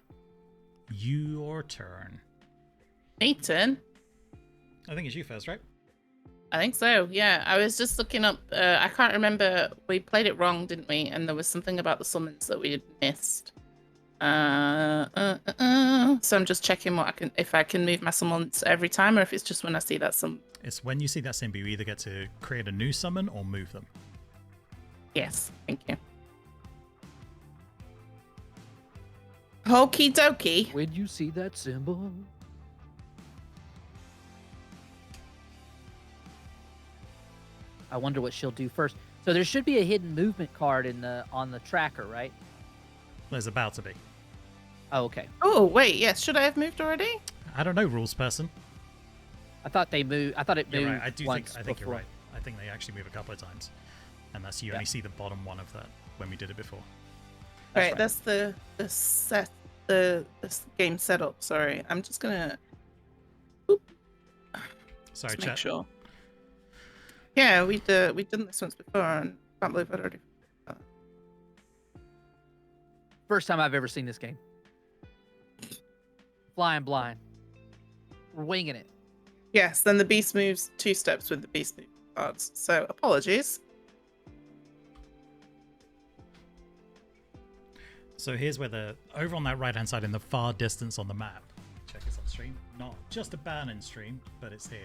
Your turn. Ethan. I think it's you first, right? I think so, yeah. I was just looking up, I can't remember, we played it wrong, didn't we? And there was something about the summons that we had missed. So I'm just checking if I can move my summons every time, or if it's just when I see that summon. It's when you see that symbol, you either get to create a new summon or move them. Yes, thank you. Okie dokie. When you see that symbol. I wonder what she'll do first. So there should be a hidden movement card on the tracker, right? There's about to be. Oh, okay. Oh, wait, yes. Should I have moved already? I don't know, rules person. I thought they moved. I thought it moved. You're right. I think you're before. right. I think they actually move a couple of times, and that's you only see the bottom one of that when we did it before. Right, that's the game setup. Sorry, I'm just gonna. Sorry, make chat. sure. Yeah, we've done this once before, and I can't believe I'd already. First time I've ever seen this game. Flying blind. We're winging it. Yes, then the beast moves 2 steps with the beast move cards. So apologies. So here's where over on that right hand side in the far distance on the map. Check this out. stream. Not just abandoned stream, but it's here.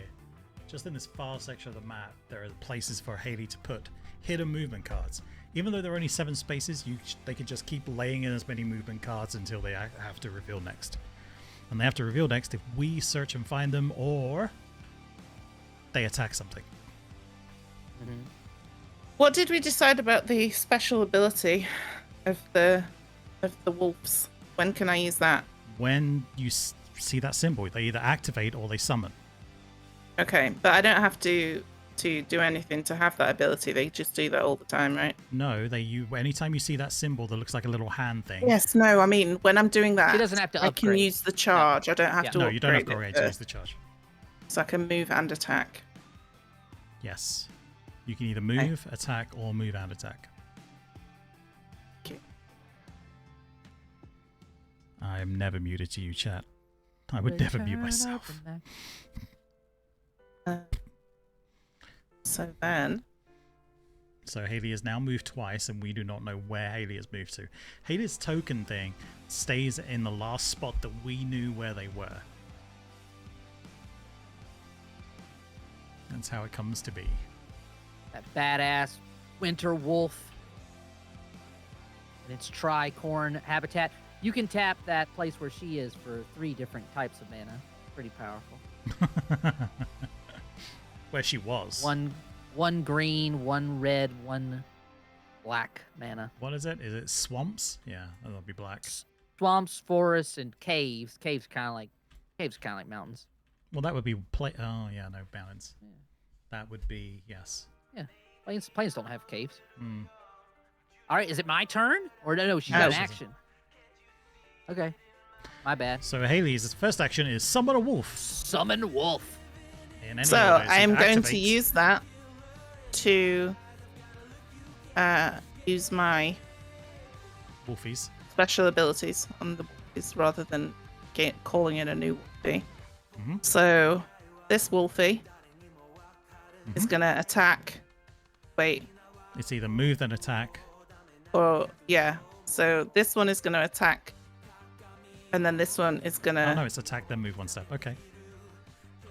Just in this far section of the map, there are places for Hayley to put hidden movement cards. Even though there are only 7 spaces, they can just keep laying in as many movement cards until they have to reveal next. And they have to reveal next if we search and find them, or they attack something. Mm-hmm. What did we decide about the special ability of the wolves? When can I use that? When you see that symbol, they either activate or they summon. Okay, but I don't have to do anything to have that ability. They just do that all the time, right? No, anytime you see that symbol that looks like a little hand thing. Yes, no, I mean, when I'm doing that, She doesn't have to I upgrade. can use the charge. I don't have to No, you don't have to upgrade upgrade it to use the charge. So I can move and attack. Yes. You can either move, attack, or move and attack. Okay. I am never muted to you, chat. I would never mute myself. So then... So Hayley has now moved twice, and we do not know where Hayley has moved to. Hayley's token thing stays in the last spot that we knew where they were. That's how it comes to be. That badass winter wolf in its tricorn habitat. You can tap that place where she is for 3 different types of mana. Pretty powerful. Where she was. One green, 1 red, 1 black mana. What is it? Is it swamps? Yeah, that'll be black. Swamps, forests, and caves. Caves kind of like mountains. Well, that would be oh yeah, no balance. Yeah. That would be yes. Yeah, plains don't have caves. Hmm. All right, is it my turn? Or no, she's No, got she an action. Okay, my bad. So Hayley's first action is summon a wolf. Summon wolf. In any So order, I am going to activates. use that to use my Wolfies. special abilities on the wolfies rather than calling in a new wolfie. Mhm. So this wolfie is going to attack. Wait. It's either move then attack. Or, yeah. So this one is going to attack. And then this one is going to... Oh no, it's attack then move 1 step. Okay.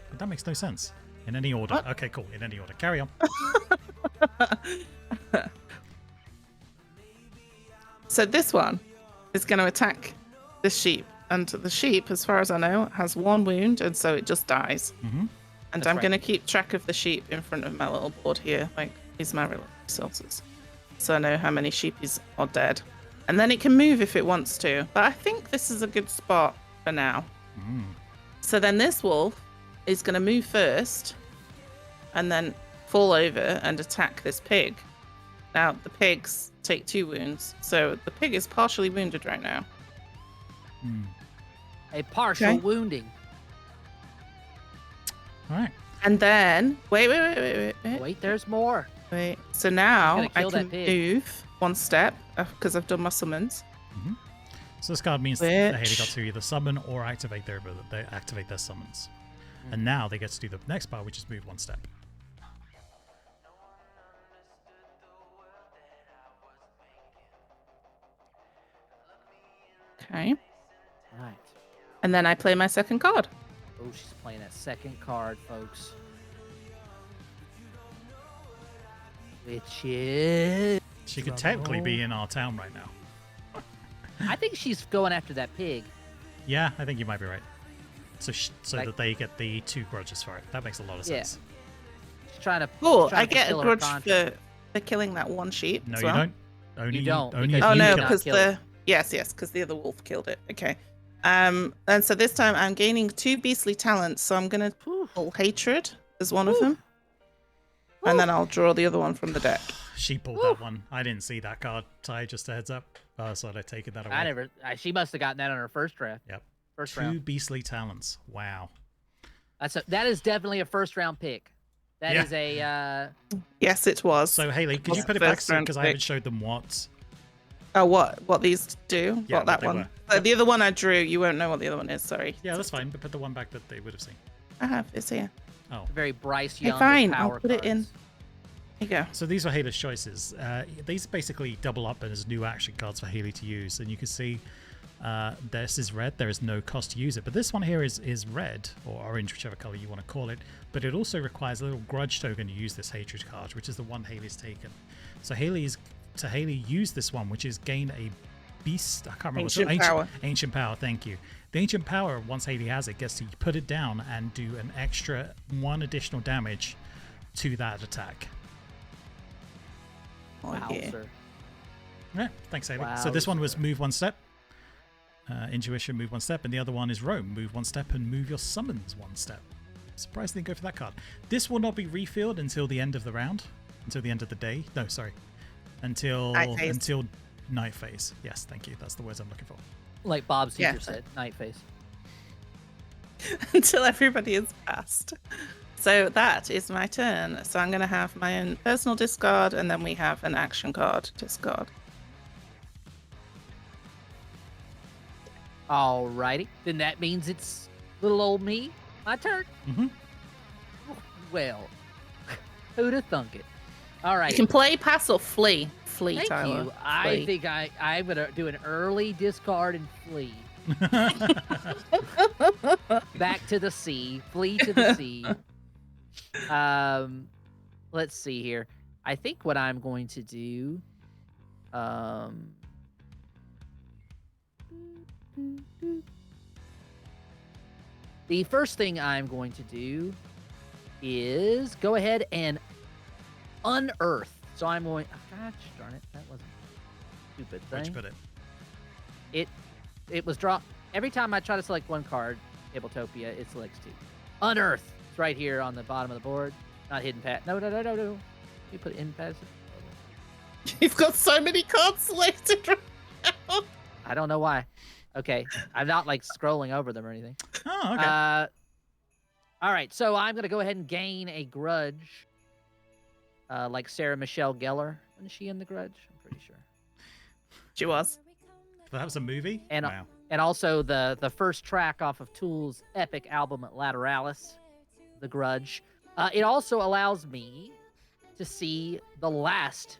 But that makes no sense. In any order. What? Okay, cool. In any order. Carry on. So this one is going to attack this sheep. And the sheep, as far as I know, has 1 wound, and so it just dies. Mm-hmm. And That's I'm right. going to keep track of the sheep in front of my little board here. Like, these are my resources. So I know how many sheepies are dead. And then it can move if it wants to. But I think this is a good spot for now. Mm. So then this wolf is going to move first and then fall over and attack this pig. Now, the pigs take 2 wounds. So the pig is partially wounded right now. Mm. A partial Okay. wounding. All right. And then, wait. Wait, there's more. Wait. So now He's I gonna kill can that pig. move 1 step because I've done my summons. So this card means that Hayley Which- got to either summon or activate their summons. And now they get to do the next part, which is move 1 step. Okay. Right. And then I play my second card. Oh, she's playing that second card, folks. Which is... She could technically be in our town right now. I think she's going after that pig. Yeah, I think you might be right. So Like- that they get the 2 grudges for it. That makes a lot of Yeah. sense. She's trying to... Cool. trying I to get a fulfill her grudge contract. for killing that 1 sheep. No, as you well. don't. Only You don't, Only because if Oh you no, kill it. because Kill it. yes, because the other wolf killed it. Okay. And so this time I'm gaining 2 beastly talents, so I'm gonna pull hatred as one of them, and then I'll draw the other one from the deck. She pulled that one. I didn't see that card. Ty, just a heads up. So I'd taken that away. She must have gotten that on her first draft. Yep. First 2 round. beastly talents. Wow. That is definitely a first round pick. That Yeah. is a Yes, it was. So Hayley, could you What's put it the back first soon round because I pick? haven't showed them what? Oh, what these do? Yeah, what that what they one? were. The other one I drew. You won't know what the other one is. Sorry. Yeah, that's fine. But put the one back that they would have seen. I have. It's here. Oh. very Bryce Hey, Young. fine, Power I'll put it in. cards. Here you go. So these were Hayley's choices. These basically double up as new action cards for Hayley to use, and you can see This is red. There is no cost to use it. But this one here is red, or orange, whichever color you want to call it. But it also requires a little grudge token to use this hatred card, which is the one Hayley's taken. So Hayley use this one, which is gain a beast. I can't remember. Ancient power. Thank you. The ancient power, once Hayley has it, gets to put it down and do an extra 1 additional damage to that attack. Wow. Yeah, thanks, Hayley. Wow, so this one was move 1 step. Intuition, move 1 step, and the other one is roam, move 1 step and move your summons 1 step. Surprised they didn't go for that card. This will not be refilled until the end of the round, until the end of the day. No, sorry, until night phase. Yes, thank you. That's the words I'm looking for. Like Bob's teacher said, night phase. Until everybody is passed. So that is my turn. So I'm going to have my own personal discard, and then we have an action card discard. Alrighty, then that means it's little old me. My turn. Mm-hmm. Well, who'd have thunk it? All right. You can play, pass, or flee. Flee, Thank Tyler. you. I Flee. think I'm gonna do an early discard and flee. Back to the sea. Flee to the sea. Let's see here. I think what I'm going to do. The first thing I'm going to do is go ahead and unearth. So I'm going. Oh, gosh darn it! That wasn't a stupid thing. Where'd you put it? It was dropped every time I try to select one card. Tabletopia, it selects 2. Unearth. It's right here on the bottom of the board. Not hidden pat. No. You put it in passive. You've got so many cards selected right now. I don't know why. Okay, I'm not like scrolling over them or anything. Oh, okay. All right, so I'm gonna go ahead and gain a grudge. Like Sarah Michelle Gellar. Wasn't she in The Grudge? I'm pretty sure. She was. That was a movie? And wow. and also the first track off of Tool's epic album Lateralis, The Grudge. It also allows me to see the last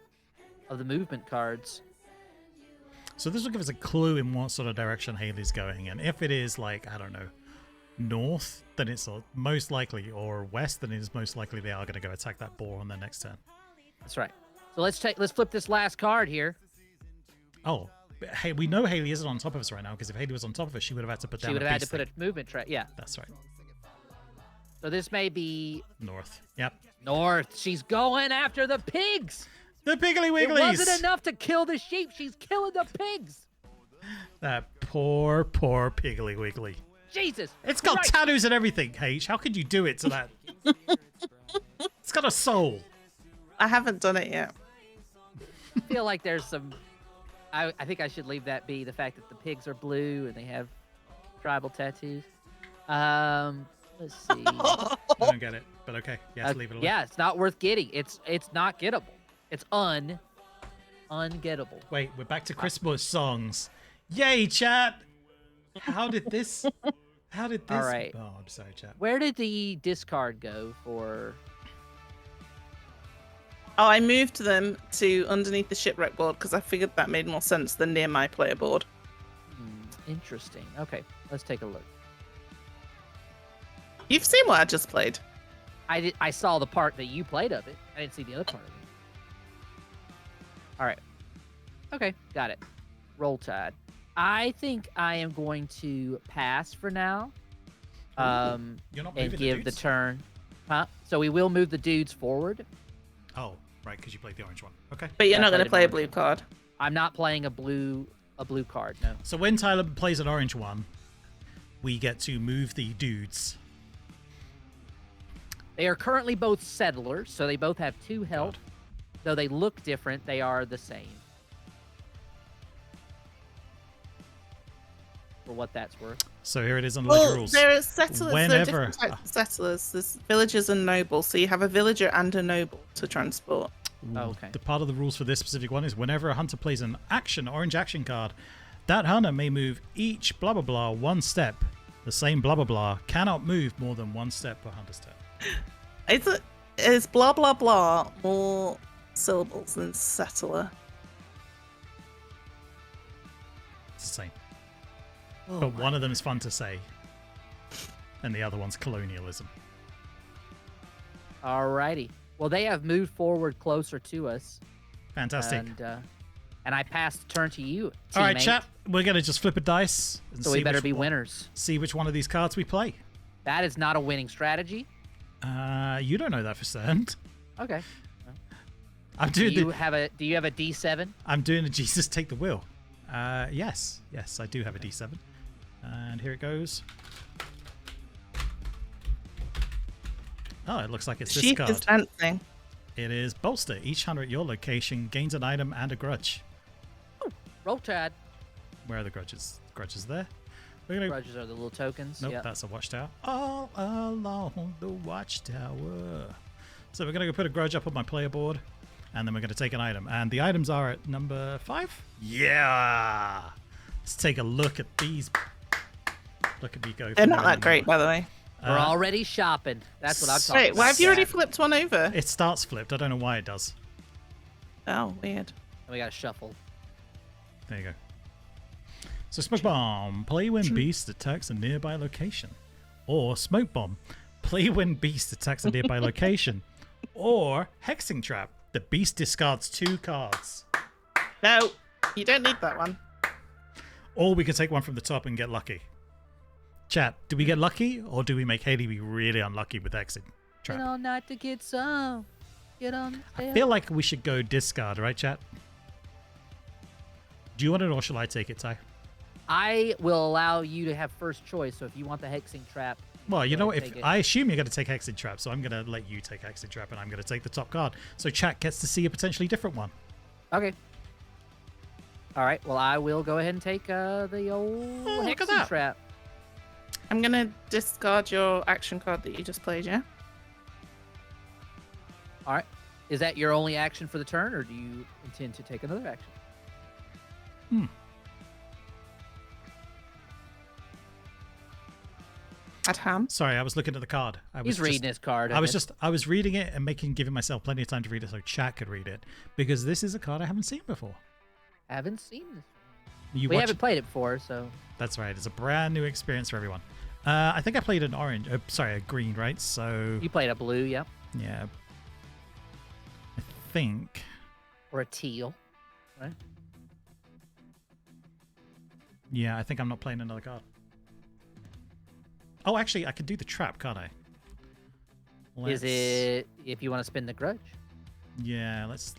of the movement cards. So this will give us a clue in what sort of direction Hayley's going. And if it is like, I don't know, north, then it's most likely, or west, then it is most likely they are going to go attack that boar on their next turn. That's right. So let's flip this last card here. Oh, hey, we know Hayley isn't on top of us right now, because if Hayley was on top of us, she would have had to put down She would have had to beast put a thing. movement track. Yeah. That's right. So this may be North. Yep. north. She's going after the pigs. The Piggly It Wigglies! wasn't enough to kill the sheep. She's killing the pigs. That poor Piggly Wiggly. Jesus. It's got right. tattoos and everything, H. How could you do it to that? It's got a soul. I haven't done it yet. I feel like there's some... I think I should leave that be, the fact that the pigs are blue and they have tribal tattoos. Let's see. I don't get it, but okay. Yes, leave it alone. Yeah, it's not worth getting. It's not gettable. It's ungettable. Wait, we're back to Christmas songs. Yay, chat! How did this... All right. Oh, I'm sorry, chat. Where did the discard go for... Oh, I moved them to underneath the shipwreck board because I figured that made more sense than near my player board. Interesting. Okay, let's take a look. You've seen what I just played. I saw the part that you played of it. I didn't see the other part of it. All right. Okay, got it. Roll Tide. I think I am going to pass for now. You're not And moving give the dudes? turn. Huh? So we will move the dudes forward. Oh, right, because you played the orange one. Okay. But you're Yeah, not going I to play a played blue card. I'm not playing a blue card, no. So when Tyler plays an orange one, we get to move the dudes. They are currently both settlers, so they both have 2 health. Though they look different, they are the same. For what that's worth. So here it is on the rules. There are settlers. There are Whenever- different types of settlers. There's villagers and nobles. So you have a villager and a noble to transport. Ooh, okay. The part of the rules for this specific one is whenever a hunter plays an orange action card, that hunter may move each blah blah blah 1 step. The same blah blah blah cannot move more than 1 step per hunter's turn. Is blah blah blah more syllables than settler? It's the same. but one of them is fun to say, and the other one's colonialism. Alrighty. Well, they have moved forward closer to us. Fantastic. And I pass the turn to you, teammate. All right, chat. We're gonna just flip a dice. And So see we better which be one- winners. See which one of these cards we play. That is not a winning strategy. You don't know that for certain. Okay. I'm Do doing you have a D7? I'm doing a Jesus take the wheel. Yes, I do have a D7, and here it goes. Oh, it looks like it's this Sheep card. is dancing. It is bolster. Each hunter at your location gains an item and a grudge. Roll Tide. Where are the grudges? Grudges there. We're gonna. Grudges are the little tokens. Nope, Yep. that's a watchtower. All along the watchtower. So we're gonna go put a grudge up on my player board, and then we're gonna take an item. And the items are at number 5. Yeah. Let's take a look at these. Look at me go. They're not forward that great, and- by the way. We're already shopping. That's what I'm talking Wait, about. why have you already flipped one over? It starts flipped. I don't know why it does. Oh, weird. We got to shuffle. There you go. So smoke bomb. Play when beast attacks a nearby location. Or smoke bomb. Play when beast attacks a nearby location. Or hexing trap. The beast discards 2 cards. No, you don't need that one. Or we can take one from the top and get lucky. Chat, do we get lucky or do we make Hayley be really unlucky with hexing trap? Get on night to get some. Get on. I feel like we should go discard, right, chat? Do you want it or shall I take it, Ty? I will allow you to have first choice. So if you want the hexing trap, Well, you go know, ahead if and take it. I assume you're going to take hexing trap, so I'm going to let you take hexing trap, and I'm going to take the top card. So chat gets to see a potentially different one. Okay. All right. Well, I will go ahead and take the old look at hexing that. trap. I'm gonna discard your action card that you just played, yeah? All right. Is that your only action for the turn, or do you intend to take another action? At ham. Sorry, I was looking at the card. He's reading his card. I was reading it and giving myself plenty of time to read it so chat could read it, because this is a card I haven't seen before. Haven't seen this. You We watch- haven't played it before, so That's right. It's a brand new experience for everyone. I think I played an orange. A green, right? So you played a blue, yep, yeah, I think. or a teal, right? Yeah, I think I'm not playing another card. Oh, actually, I could do the trap, can't I? Is it if you want to spin the grudge? Yeah, let's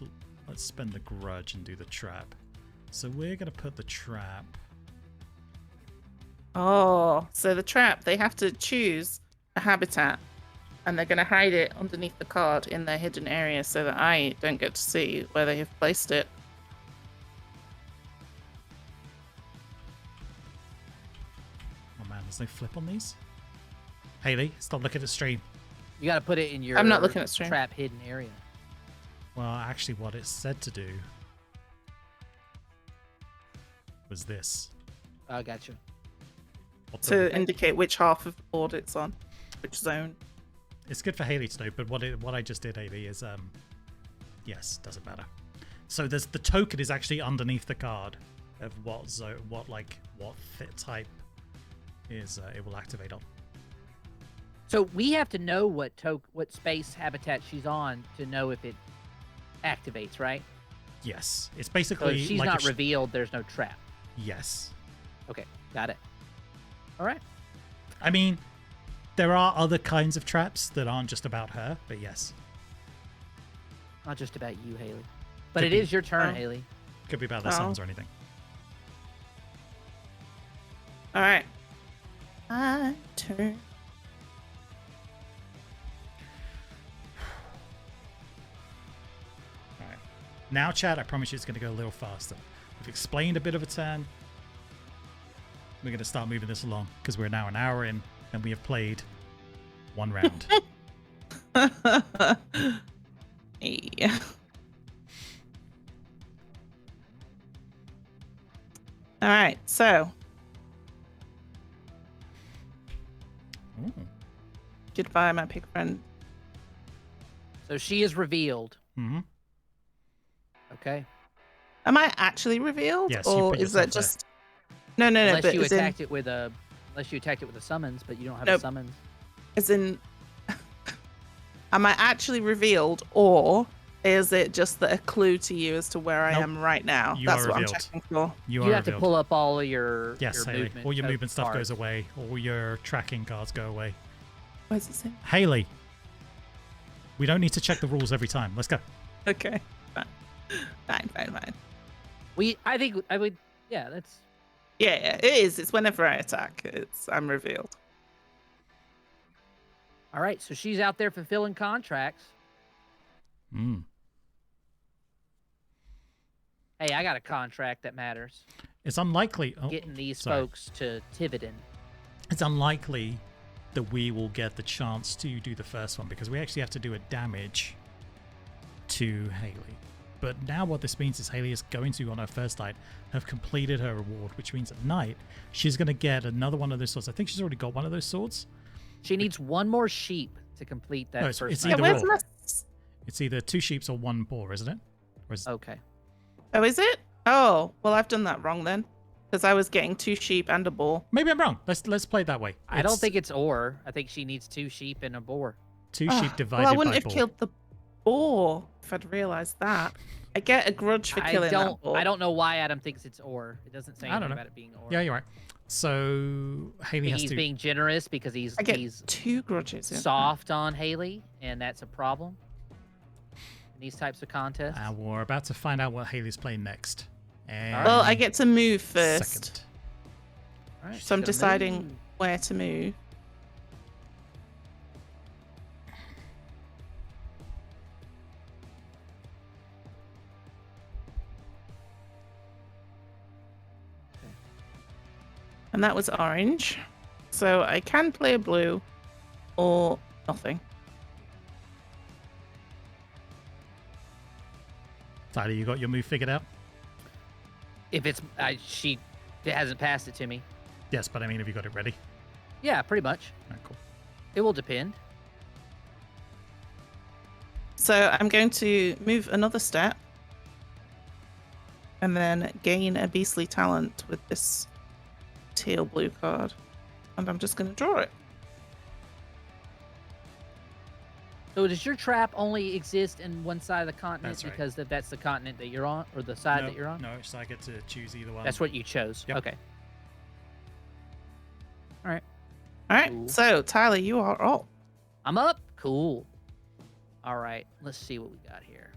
spend the grudge and do the trap. So we're gonna put the trap. Oh, so the trap, they have to choose a habitat and they're going to hide it underneath the card in their hidden area so that I don't get to see where they have placed it. Oh man, there's no flip on these. Hayley, stop looking at the stream. You got to put it in your. I'm not looking at stream. Trap hidden area. Well, actually, what it said to do was this. Oh, gotcha. What To the- indicate which half of the board it's on, which zone. It's good for Hayley to know, but what I just did, Hayley, is yes, doesn't matter. So there's the token is actually underneath the card of what zone, what fit type is it will activate on. So we have to know what space habitat she's on to know if it activates, right? Yes, it's So basically if she's like not if revealed, there's no trap. yes. Okay, got it. All right. I mean, there are other kinds of traps that aren't just about her, but yes, Not just about you, Hayley. But Could it be. is your turn, Oh. Hayley. could be about their Oh. sons or anything. All right. My turn. All right. Now, chat, I promise you it's going to go a little faster. We've explained a bit of a turn. We're going to start moving this along because we're now an hour in and we have played one round. Yeah. All right, so Ooh. goodbye, my pig friend. So she is revealed. Mm-hmm. Okay. Am I actually revealed, Yes, you or put is that yourself there. just? No. Unless But you as in, attacked it with a summons, but you don't have a Nope. summons. as in, am I actually revealed, or is it just a clue to you as to where I Nope. am right now? You That's are what revealed. I'm checking for. You You are have to revealed. pull up all of your Yes, Hayley. movement. All your movement stuff cards. goes away. All your tracking cards go away. Where does it say? Hayley, we don't need to check the rules every time. Let's go. Okay. Fine. I think I would. Yeah, that's. Yeah, it is. It's whenever I attack. I'm revealed. All right, so she's out there fulfilling contracts. Mm. Hey, I got a contract that matters. It's unlikely. Oh, Getting these sorry. folks to Tiverton. It's unlikely that we will get the chance to do the first one because we actually have to do a damage to Hayley. But now what this means is Hayley is going to, on her first night, have completed her reward, which means at night she's going to get another one of those swords. I think she's already got one of those swords. She needs one more sheep to complete that No, first it's night. either Where's or. my... It's either 2 sheeps or 1 boar, isn't it? Or is... Okay. Oh, is it? Oh, well, I've done that wrong then. Because I was getting 2 sheep and a bull. Maybe I'm wrong. Let's play it that way. I don't It's think it's or. I think she needs 2 sheep and a boar. 2 Oh, sheep divided well, I wouldn't by have boar. killed the boar if I'd realized that. I get a grudge for killing that boar. I don't know why Adam thinks it's or. It doesn't say I don't anything know. about it being or. Yeah, you're right. So Hayley has He's to. being generous because I get he's 2 grudges. Yeah. soft on Hayley, and that's a problem in these types of contests. And we're about to find out what Hayley's playing next. And Well, I get to move first. second. All right, So I'm she's gonna deciding move. where to move. And that was orange. So I can play a blue or nothing. Tyler, you got your move figured out? If it's she hasn't passed it to me. Yes, but I mean, have you got it ready? Yeah, pretty much. Alright, cool. It will depend. So I'm going to move another step and then gain a beastly talent with this teal blue card. And I'm just going to draw it. So does your trap only exist in one side of the continent That's right. because that's the continent that you're on, or the side no, that you're on? No, so I get to choose either one. That's what you chose. Yep. Okay. All right. All right. Cool. So Tyler, you are up. I'm up. Cool. All right. Let's see what we got here.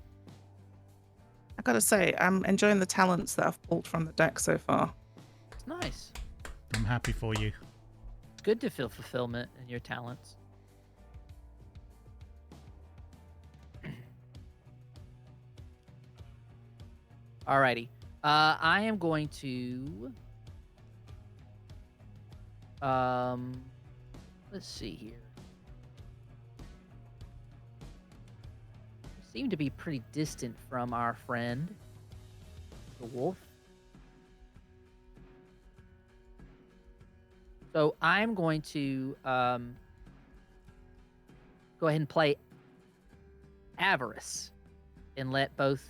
I gotta say, I'm enjoying the talents that I've pulled from the deck so far. It's nice. I'm happy for you. It's good to feel fulfillment in your talents. Alrighty. I am going to let's see here. We seem to be pretty distant from our friend, the wolf. So I'm going to go ahead and play Avarice and let both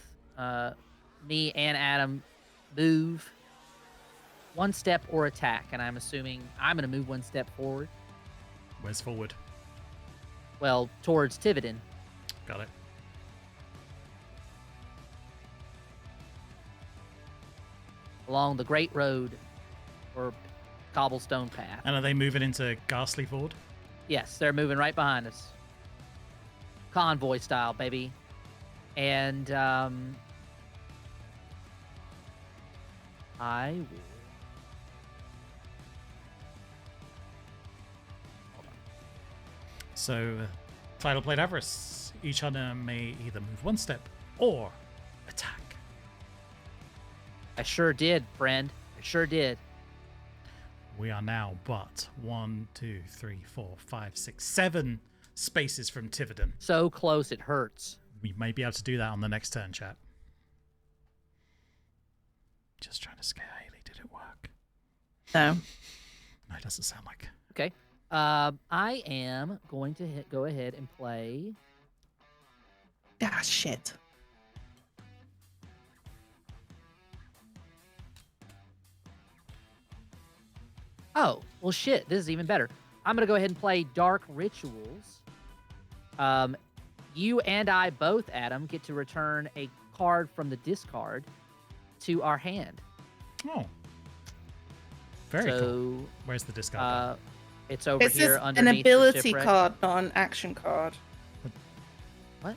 me and Adam move 1 step or attack. And I'm assuming I'm going to move 1 step forward. Where's forward? Well, towards Tiverton. Got it. Along the Great Road or cobblestone path. And are they moving into Ghastly Ford? Yes, they're moving right behind us. Convoy style, baby. And I will. So, Title played Avarice. Each hunter may either move 1 step or attack. I sure did, friend. I sure did. We are now but 1, 2, 3, 4, 5, 6, 7 spaces from Tiverton. So close it hurts. We may be able to do that on the next turn, chat. Just trying to scare Hayley. Did it work? No. No, it doesn't sound like. Okay. I am going to go ahead and play. Ah, shit. Oh, well, shit. This is even better. I'm going to go ahead and play Dark Rituals. You and I both, Adam, get to return a card from the discard to our hand. Oh. Very so, cool. Where's the discard? It's over It here says an underneath the ability shipwreck. card, not an action card. What?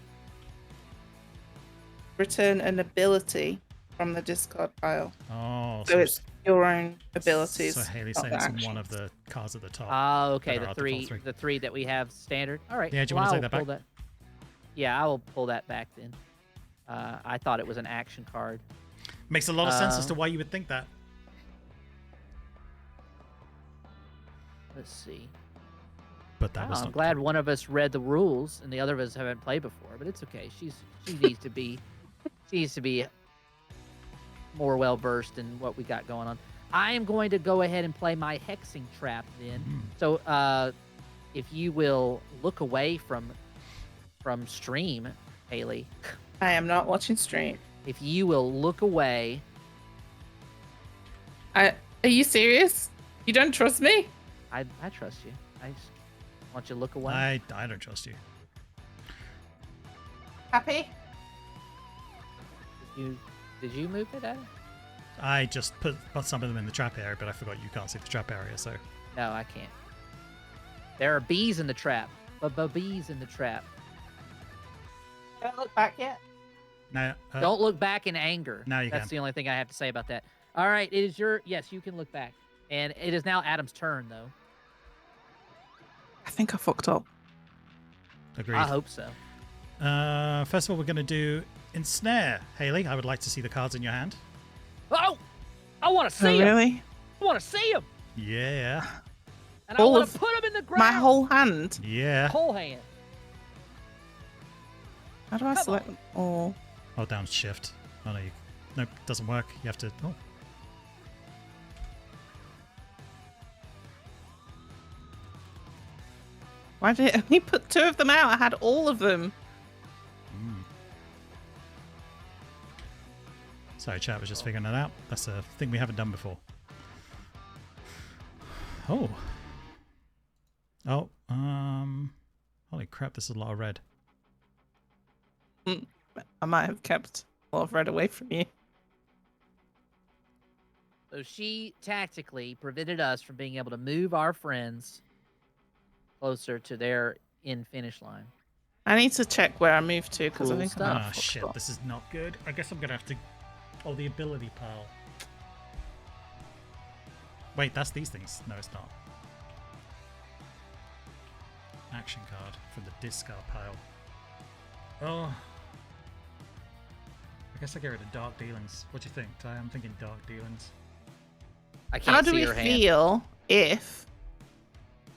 Return an ability from the discard pile. Oh, So it's your own abilities. So Hayley's not saying the it's in actions. one of the cards at the top. Oh, okay. That are The at the full the three that we have standard. All right. Yeah, do you well, wanna I'll take that pull back? Yeah, I will pull that back then. I thought it was an action card. Makes a lot of sense as to why you would think that. Let's see. But that was I'm not glad one of us read the rules and the other of us haven't played before, but it's okay. She needs to be more well versed in what we got going on. I am going to go ahead and play my hexing trap then. So if you will look away from stream, Hayley. I am not watching stream. If you will look away. Are you serious? You don't trust me? I trust you. I just want you to look away. I don't trust you. Happy? Did you move it, Adam? I just put some of them in the trap area, but I forgot you can't see the trap area, so. No, I can't. There are bees in the trap. Bees in the trap. Don't look back yet. Now, Don't look back in anger. Now you That's can. the only thing I have to say about that. All right, it is yes, you can look back. And it is now Adam's turn, though. I think I fucked up. Agreed. I hope so. First of all, we're going to do Ensnare. Hayley, I would like to see the cards in your hand. Oh! I want to see him! Really? I want to see him! Yeah. And I All want of to put him in the ground! My whole hand? Yeah. Whole hand. How do I Come select on. them all? Hold down shift. Oh, no, nope, doesn't work. You have to. Oh. Why did it only put 2 of them out? I had all of them. Sorry, chat was just figuring that out. That's a thing we haven't done before. Oh. Oh, holy crap, this is a lot of red. I might have kept a lot of red away from you. So she tactically prevented us from being able to move our friends closer to their finish line. I need to check where I moved to because Cool I think stuff. I Ah, fucked shit, up. this is not good. I guess I'm gonna have to. Oh, the ability pile. Wait, that's these things. No, it's not. Action card from the discard pile. Oh. I guess I get rid of Dark Dealings. What do you think, Ty? I'm thinking Dark Dealings. I can't How do see we her hand. feel if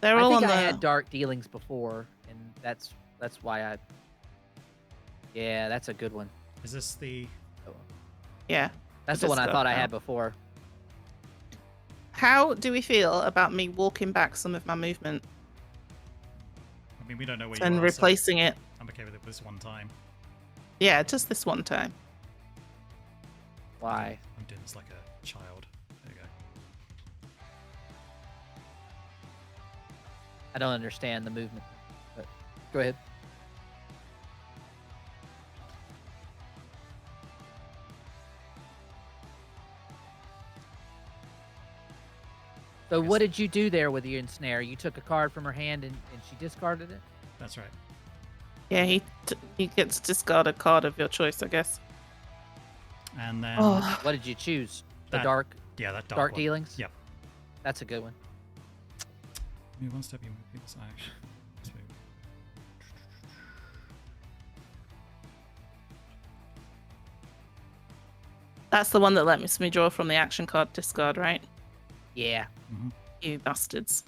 they're I all think on I the... had dark dealings before, and that's why I. Yeah, that's a good one. Is this the? Yeah. That's the one I discard thought I pile. had before. How do we feel about me walking back some of my movement I mean, we don't know where and you are. So replacing it? I'm okay with it this one time. Yeah, just this one time. Why? I'm doing this like a child. There you go. I don't understand the movement. But go ahead. So what did you do there with the ensnare? You took a card from her hand and she discarded it? That's right. Yeah, he gets to discard a card of your choice, I guess. And then Oh, What did you choose? The That dark yeah, that dark one. dealings? Yep. That's a good one. Move one step, you move people's action. Let's move. that's the one that lets me draw from the action card discard, right? Yeah. Mhm. You bastards.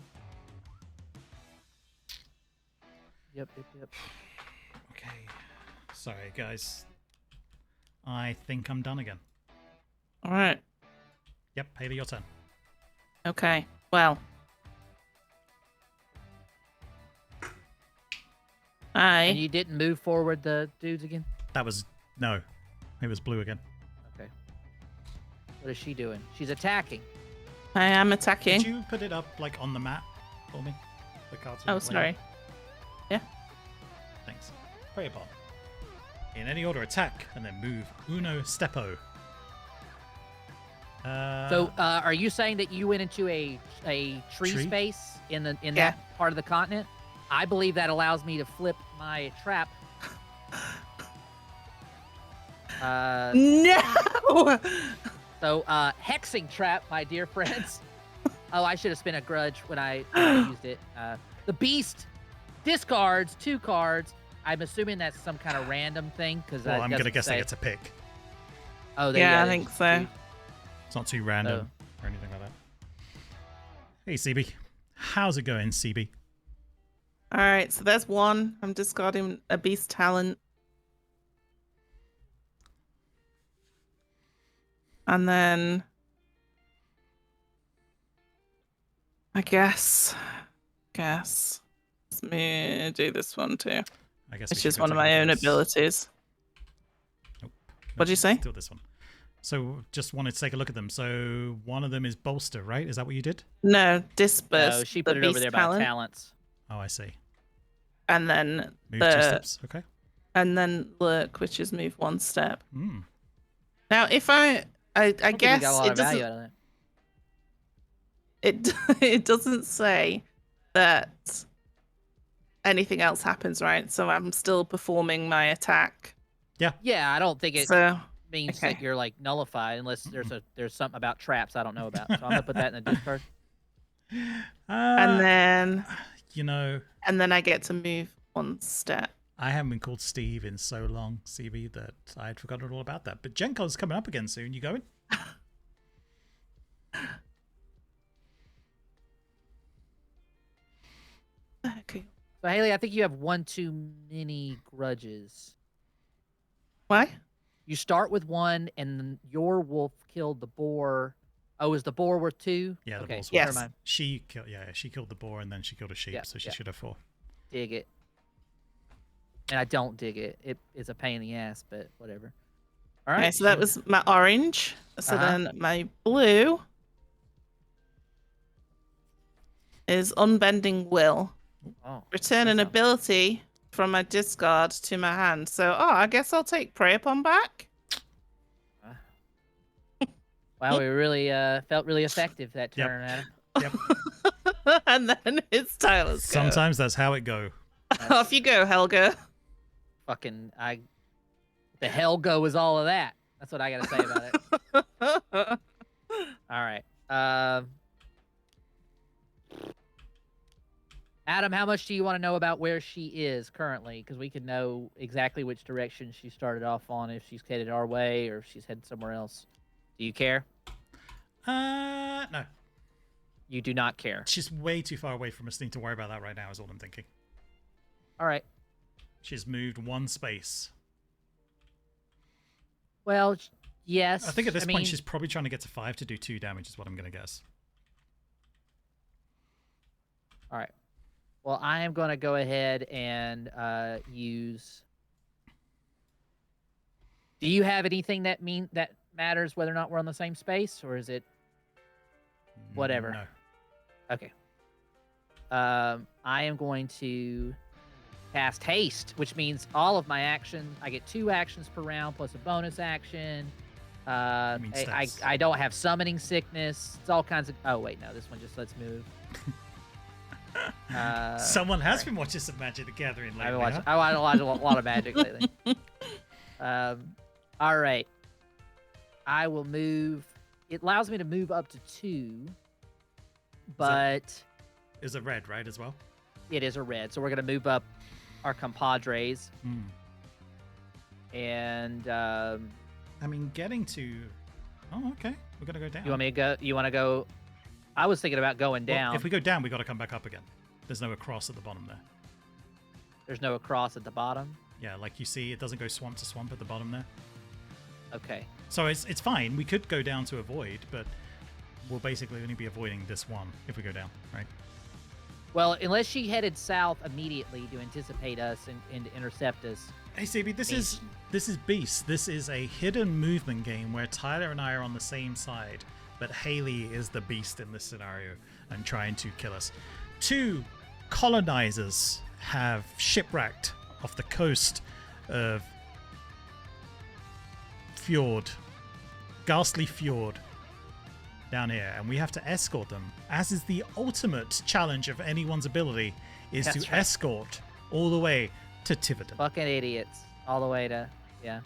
Yep. Okay. Sorry, guys. I think I'm done again. All right. Yep, Hayley, your turn. Okay. Well. And you didn't move forward the dudes again? That was no. It was blue again. Okay. What is she doing? She's attacking. I am Could attacking. you put it up like on the map for me? The cards. Oh, sorry. Yeah. Thanks. Prey upon. In any order, attack and then move uno steppo. So, are you saying that you went into a tree space in that part of the continent? I believe that allows me to flip my trap. No! So, hexing trap, my dear friends. Oh, I should have spent a grudge when I used it. The beast discards 2 cards. I'm assuming that's some kind of random thing because well, I'm gonna guess say... I get to pick. Oh, yeah, I think so. It's not too random or anything like that. Hey, CB. How's it going, CB? All right, so there's one. I'm discarding a beast talent. And then I guess let me do this one too. I guess which is one of my own abilities. Nope. What'd you say? Still this one. So just wanted to take a look at them. So one of them is bolster, right? Is that what you did? No, disperse. No, she put it over there by talents. Oh, I see. And then move 2 steps. Okay. And then lurk, which is move 1 step. Mm. Now, if I guess it doesn't. It doesn't say that anything else happens, right? So I'm still performing my attack. Yeah. Yeah, I don't think it means okay. that you're like nullified unless there's something about traps I don't know about. So I'm gonna put that in the discard. And then and then I get to move 1 step. I haven't been called Steve in so long, CB, that I had forgotten all about that. But Gen Con's coming up again soon. You going? Okay. So Hayley, I think you have 1 too many grudges. Why? You start with 1, and your wolf killed the boar. Oh, is the boar worth 2? Yeah, the boar's yes. worth. She killed the boar, and then she killed a sheep, so she should have 4. Dig it. And I don't dig it. It is a pain in the ass, but whatever. All right. Okay, so that was my orange. So then my blue is Unbending Will. Oh, return an ability from my discard to my hand. So, I guess I'll take Prey Upon back. Wow, we really felt really effective that turn, Adam. Yep. And then it's Tyler's go. Sometimes that's how it go. Off you go, Helga. Fucking, the hell go is all of that. That's what I gotta say about it. All right. Adam, how much do you want to know about where she is currently? Because we could know exactly which direction she started off on, if she's headed our way or if she's headed somewhere else. Do you care? No. You do not care. She's way too far away from us. Need to worry about that right now is all I'm thinking. All right. She's moved 1 space. Well, yes. I think at this point she's probably trying to get to 5 to do 2 damage is what I'm going to guess. All right. Well, I am going to go ahead and use... Do you have anything that matters whether or not we're on the same space, or is it whatever? No. Okay. I am going to cast haste, which means all of my actions. I get 2 actions per round plus a bonus action. I don't have summoning sickness. It's all kinds of. Oh wait, no, this one just lets move. Someone has been watching some Magic the Gathering lately. I watch a lot of Magic lately. All right. I will move. It allows me to move up to 2, but is a red, right, as well? It is a red, so we're gonna move up our compadres. And I mean, getting to. Oh, okay. We're gonna go down. You want me to go? You want to go? I was thinking about going down. Well, if we go down, we got to come back up again. There's no across at the bottom there. There's no across at the bottom? Yeah, like you see, it doesn't go swamp to swamp at the bottom there. Okay. So it's fine. We could go down to avoid, but we'll basically only be avoiding this one if we go down, right? Well, unless she headed south immediately to anticipate us and to intercept us. Hey, CB, this is Beast. This is a hidden movement game where Tyler and I are on the same side. but Hayley is the beast in this scenario and trying to kill us. 2 colonizers have shipwrecked off the coast of Ghastly Fjord down here, and we have to escort them, as is the ultimate challenge of anyone's ability, is That's to right. escort all the way to Tiverton. Fucking idiots. All the way to, yeah.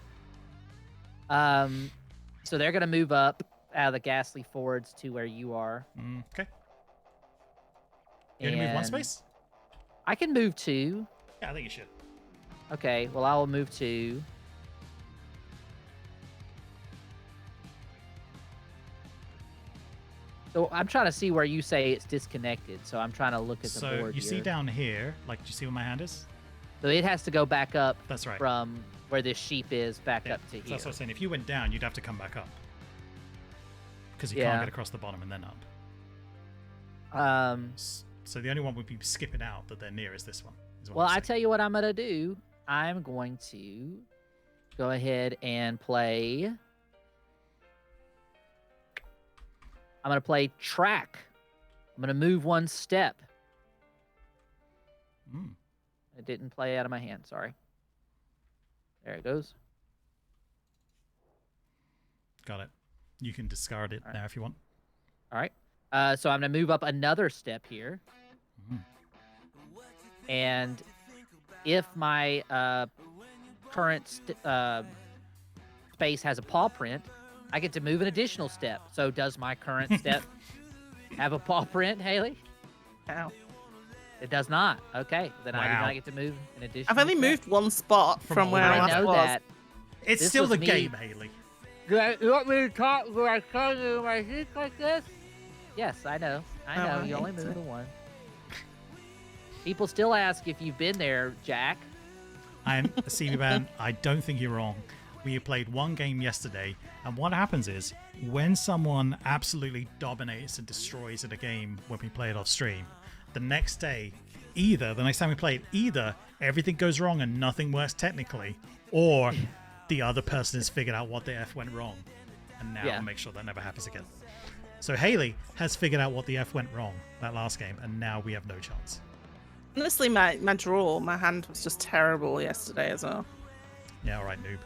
So they're going to move up out of the Ghastly Fords to where you are. Okay. You gonna move one And space? I can move 2. Yeah, I think you should. Okay, well, I will move 2. So I'm trying to see where you say it's disconnected. So I'm trying to look at the So board you here. see down here, like, do you see where my hand is? So it has to go back up That's right. from where this sheep is back Yeah, up to so here. that's what I'm saying. If you went down, you'd have to come back up. Because you Yeah. can't get across the bottom and then up. So the only one would be skipping out that they're near is this one. Is what Well, I'm I saying. tell you what I'm going to do. I'm going to go ahead and play. I'm going to play track. I'm going to move 1 step. Mm. It didn't play out of my hand. Sorry. There it goes. Got it. You can discard it All right. now if you want. All right. So I'm going to move up another step here. Mhm. And if my current space has a paw print, I get to move an additional step. So does my current step have a paw print, Hayley? Ow. It does not. Okay. Then I do Wow. not get to move an additional I've only step. moved 1 spot From from where all I the way I last know was. that. It's This still was the me. game, Hayley. You want me to talk? Do I tell you my secret like this? Yes, I know. I know. Oh, You I only hate moved it. the 1. People still ask if you've been there, Jack. And see, man, I don't think you're wrong. We played 1 game yesterday, and what happens is when someone absolutely dominates and destroys at a game when we play it off stream, the next day, the next time we play it, either everything goes wrong and nothing works technically, or the other person has figured out what the F went wrong, and now Yeah. make sure that never happens again. So Hayley has figured out what the F went wrong that last game, and now we have no chance. Honestly, my hand was just terrible yesterday as well. Yeah, all right, noob.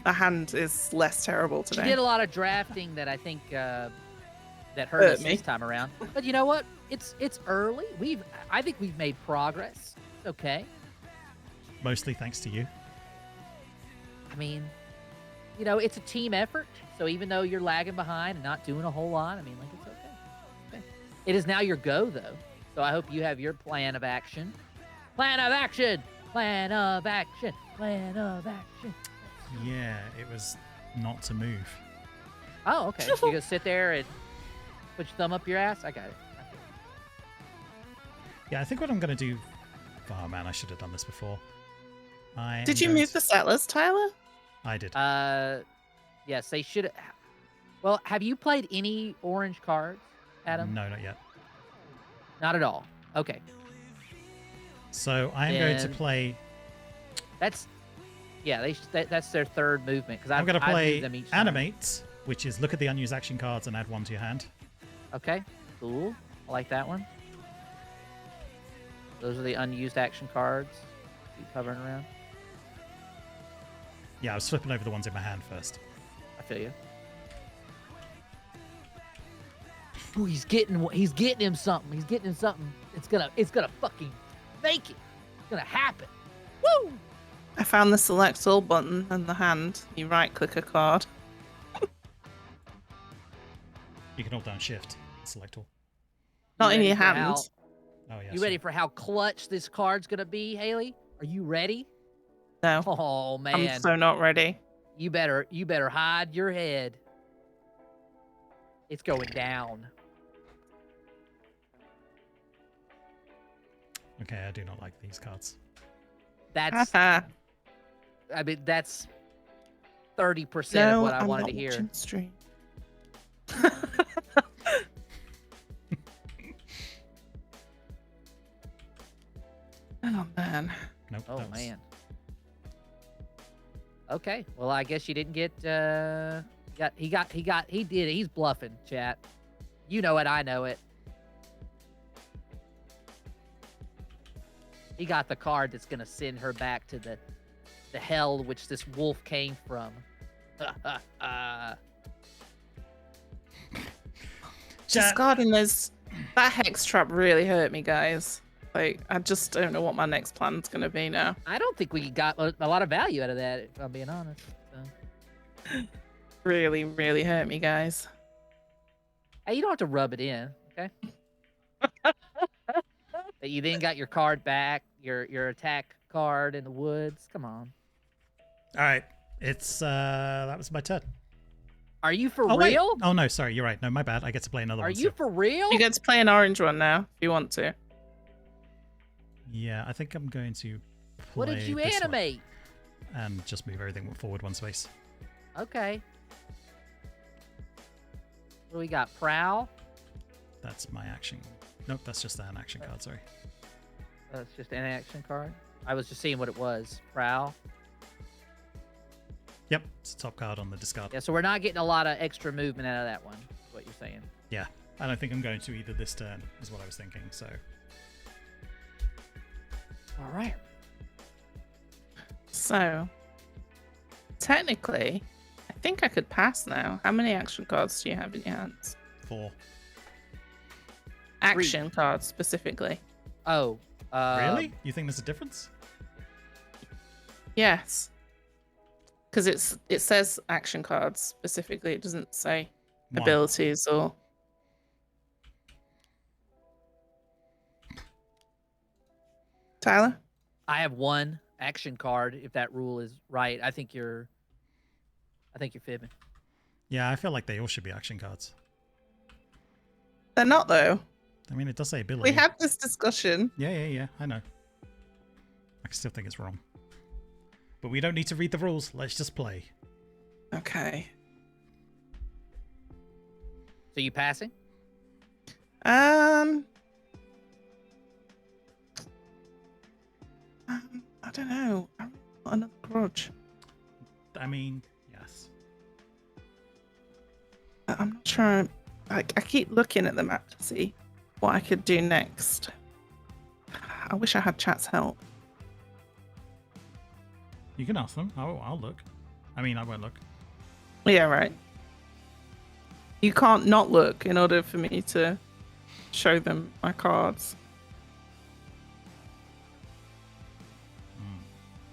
My hand is less terrible You today. did a lot of drafting that I think that hurt Hurt us me. this time around. But you know what? It's early. I think we've made progress. It's okay. Mostly thanks to you. I mean, you know, it's a team effort. So even though you're lagging behind and not doing a whole lot, I mean, like, it's okay. It is now your go, though. So I hope you have your plan of action. Plan of action! Plan of action! Plan of action! Yeah, it was not to move. Oh, okay. You're going to sit there and put your thumb up your ass? I got it. Yeah, I think what I'm going to do... Oh, man, I should have done this before. Did you move the settlers, Tyler? I did. Yes, they should. Well, have you played any orange cards, Adam? No, not yet. Not at all. Okay. So I am going to Then- play... That's yeah. That's their 3rd movement because I'm going to play them each time. Animate, which is look at the unused action cards and add 1 to your hand. Okay. Cool. I like that one. Those are the unused action cards. Keep hovering around. Yeah, I was flipping over the ones in my hand first. I feel you. Ooh, he's getting him something. He's getting him something. It's gonna fucking make it. It's gonna happen. Woo! I found the select all button in the hand. You right click a card. You can hold down shift, select all. Not in ready your for hand. how- Oh, yeah. You ready for how clutch this card's gonna be, Hayley? Are you ready? No, Oh man, I'm so not ready. you better hide your head. It's going down. Okay, I do not like these cards. That's Haha. I mean that's 30% No, of what I I'm wanted not to hear. watching stream. Oh man. Nope. Oh that was- man. Okay, well I guess you didn't get He did it. He's bluffing, chat. You know it. I know it. He got the card that's gonna send her back to the hell which this wolf came from. Discarding those, that hex trap really hurt me, guys. Like, I just don't know what my next plan's gonna be now. I don't think we got a lot of value out of that, if I'm being honest. So. Really, really hurt me, guys. Hey, you don't have to rub it in, okay? But you then got your card back, your attack card in the woods. Come on. All right, it's that was my turn. Are you for Oh, wait. real? Oh no, sorry, you're right. No, my bad. I get to play another one. Are you for real? You get to play an orange one now, if you want to. Yeah, I think I'm going to play What did you this one animate? and just move everything forward one space. Okay. What do we got? Prowl? That's my action. Nope, that's just an action card. Sorry. It's just an action card. I was just seeing what it was. Prowl. Yep, it's the top card on the discard. Yeah, so we're not getting a lot of extra movement out of that one, is what you're saying. Yeah, I don't think I'm going to either this turn, is what I was thinking. So, All right. So, technically, I think I could pass now. How many action cards do you have in your hands? 4. Action cards, specifically. Oh. Really? You think there's a difference? Yes. Because it says action cards, specifically. It doesn't say 1. abilities or... Tyler? I have 1 action card, if that rule is right. I think you're fibbing. Yeah, I feel like they all should be action cards. They're not, though. I mean, it does say ability. We had this discussion. Yeah, I know. I still think it's wrong. But we don't need to read the rules. Let's just play. Okay. So you passing? I don't know. I've got another grudge. I mean, yes. I'm not sure. I keep looking at the map to see what I could do next. I wish I had chat's help. You can ask them. I'll look. I mean, I won't look. Yeah, right. You can't not look in order for me to show them my cards.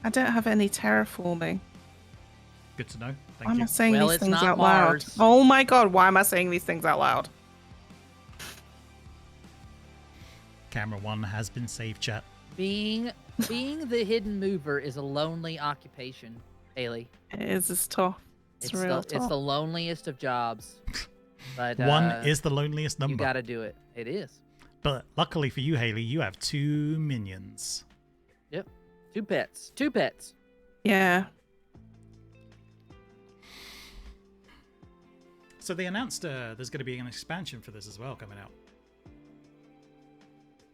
I don't have any terraforming. Good to know. Why Thank am you. I saying Well, these it's things not out Mars. loud? Oh my god, why am I saying these things out loud? Camera 1 has been saved, chat. Being the hidden mover is a lonely occupation, Hayley. It is tough. It's real tough. It's the loneliest of jobs. But 1 is the loneliest number. You got to do it. It is. But luckily for you, Hayley, you have 2 minions. Yep. 2 pets. 2 pets. Yeah. So they announced there's going to be an expansion for this as well coming out.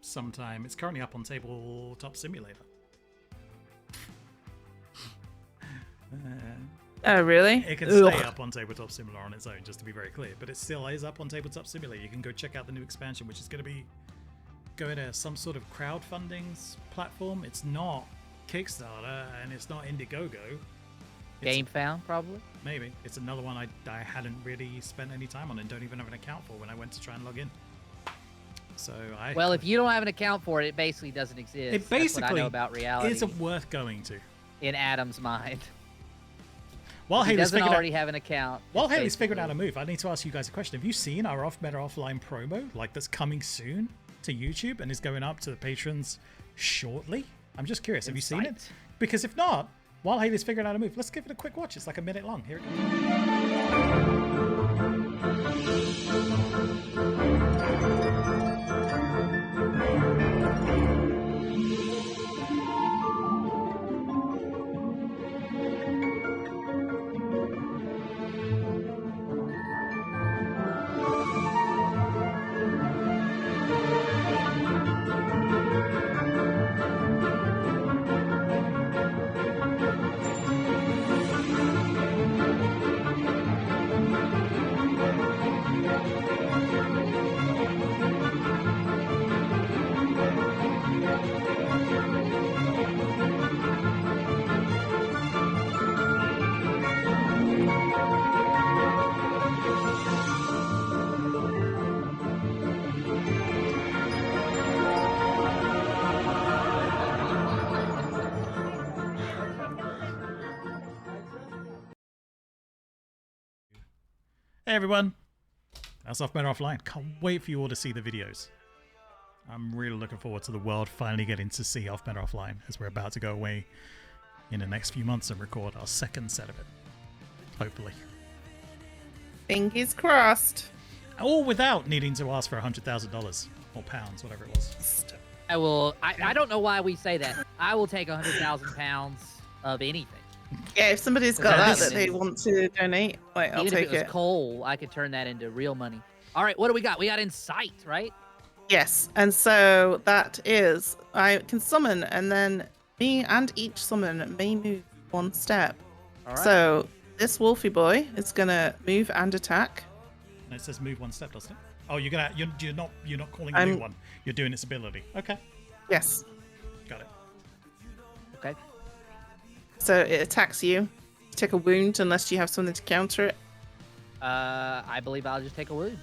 Sometime. It's currently up on Tabletop Simulator. Oh, really? It can stay up on Tabletop Simulator on its own, just to be very clear. But it still is up on Tabletop Simulator. You can go check out the new expansion, which is going to be going to some sort of crowdfunding platform. It's not Kickstarter, and it's not Indiegogo. Game Found, probably. Maybe. It's another one I hadn't really spent any time on and don't even have an account for when I went to try and log in. So Well, if you don't have an account for it, it basically doesn't exist. It basically That's what I know about reality. isn't worth going to. In Adam's mind. While He Hayley's doesn't figured already have an account. While it's Hayley's figured out basically- a move, I need to ask you guys a question. Have you seen our Off Meta Offline promo, like that's coming soon to YouTube and is going up to the patrons shortly? I'm just curious. Have you seen it? Insight. Because if not, while Hayley's figuring out a move, let's give it a quick watch. It's like a minute long. Here it goes. Hey everyone, that's Off Better Offline. Can't wait for you all to see the videos. I'm really looking forward to the world finally getting to see Off Better Offline, as we're about to go away in the next few months and record our second set of it. Hopefully. Fingers crossed. All without needing to ask for $100,000 or pounds, whatever it was. I will. I don't know why we say that. I will take 100,000 pounds of anything. Yeah, if somebody's got That that is- they want to donate, like, I'll Even if take it was it. coal, I could turn that into real money. All right, what do we got? We got Insight, right? Yes, and so that is, I can summon, and then me and each summon may move one step. All right. So this Wolfie boy is gonna move and attack. And it says move one step, doesn't it? Oh, you're not calling a new one. You're doing its ability. Okay, Yes. got it. Okay. So it attacks you. You take a wound unless you have something to counter it. I believe I'll just take a wound.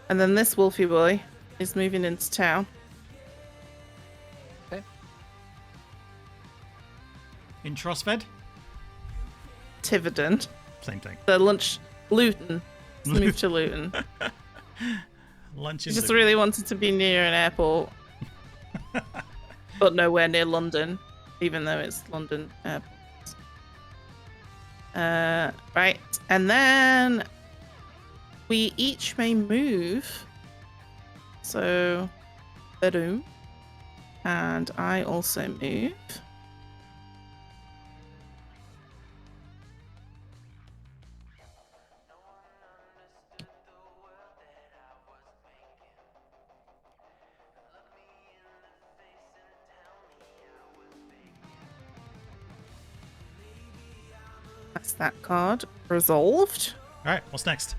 And then this Wolfie boy is moving into town. Okay. In Trosfed, Tiverden. same thing. The lunch. Luton. Let's move to Luton. Lunch He in just Luton. really wanted to be near an airport. But nowhere near London, even though it's London Airport. Right. And then we each may move. So, boom. And I also move. That's that card resolved. All right, what's next?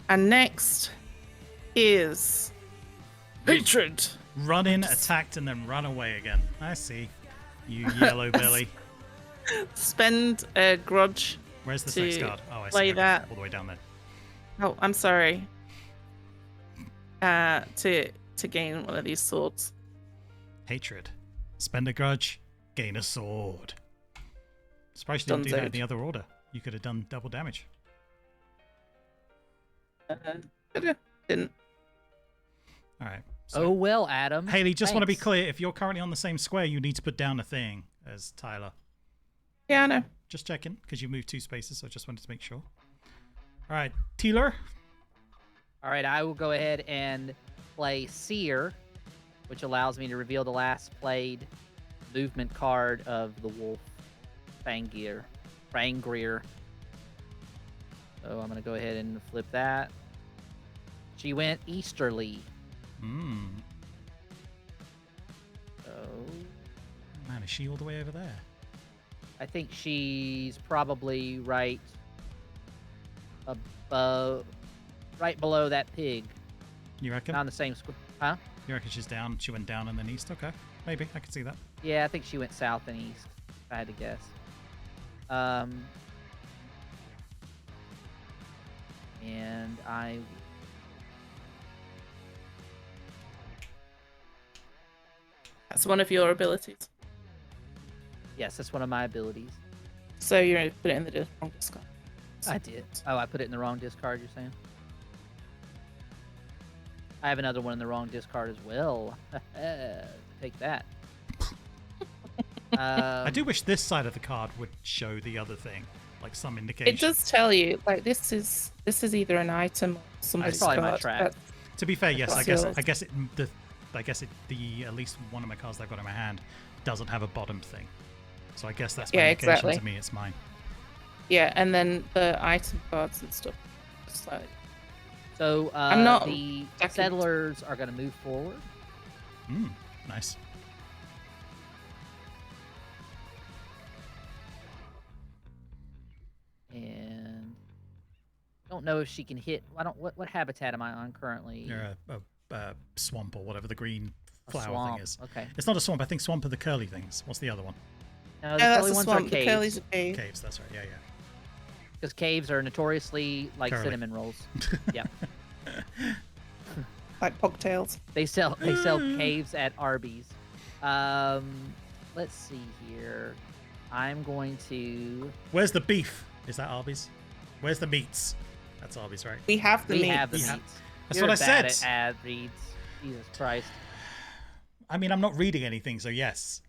And next is hatred. Run in, attacked, and then run away again. I see. You yellow belly. Spend a grudge. Where's the to next card? Oh, I see. play it. that. All the way down there. Oh, I'm sorry. To gain one of these swords. Hatred. Spend a grudge, gain a sword. Surprised you didn't do that in Dunzoed. the other order. You could have done double damage. Didn't. All right. Oh well, Adam. Hayley, just want to be Thanks. clear. If you're currently on the same square, you need to put down a thing as Tyler. Yeah, I know. Just checking, because you moved 2 spaces, so I just wanted to make sure. All right, Teeler. All right, I will go ahead and play Seer, which allows me to reveal the last played movement card of the wolf, Fangreer. So I'm going to go ahead and flip that. She went easterly. Hmm. So Man, is she all the way over there? I think she's probably right above, right below that pig. You reckon? Not on the same square. Huh? You reckon she's down? She went down and then east? Okay. Maybe. I can see that. Yeah, I think she went south and east, if I had to guess. And I... That's one of your abilities. Yes, that's one of my abilities. So you're going to put it in the wrong discard. I did. Oh, I put it in the wrong discard, you're saying? I have another one in the wrong discard as well. Take that. I do wish this side of the card would show the other thing, like some indication. It does tell you, like, this is either an item or somebody's probably my card. trap. That- To be fair, yes, I That's guess yours. at least one of my cards I've got in my hand doesn't have a bottom thing. So I guess that's Yeah, my indication exactly. to me. It's mine. Yeah, and then the item cards and stuff. Just like, So I'm not the checking. settlers are going to move forward. Nice. And don't know if she can hit. I don't. What habitat am I on currently? You're a swamp or whatever the green A flower swamp. thing is. Okay. It's not a swamp. I think swamp are the curly things. What's the other one? No, the yeah, that's curly the ones swamp. are The caves. curly's a cave. Caves. That's right. Yeah, yeah. Because caves are notoriously like Curly. cinnamon rolls. Yep. Like pogtails. They sell caves at Arby's. Let's see here. I'm going to. Where's the beef? Is that Arby's? Where's the meats? That's Arby's, right? We have the We meat. have the Yeah. meats. That's You're what I bad said. at ad reads. Jesus Christ. I mean, I'm not reading anything, so yes.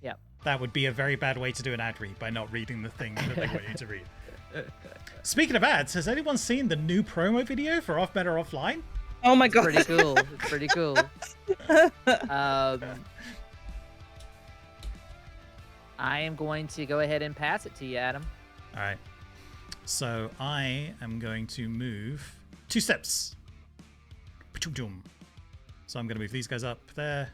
Yep. That would be a very bad way to do an ad read by not reading the thing that they want you to read. Speaking of ads, has anyone seen the new promo video for Off Better Offline? Oh my It's god. pretty cool. It's pretty cool. I am going to go ahead and pass it to you, Adam. All right. So I am going to move 2 steps. So I'm going to move these guys up there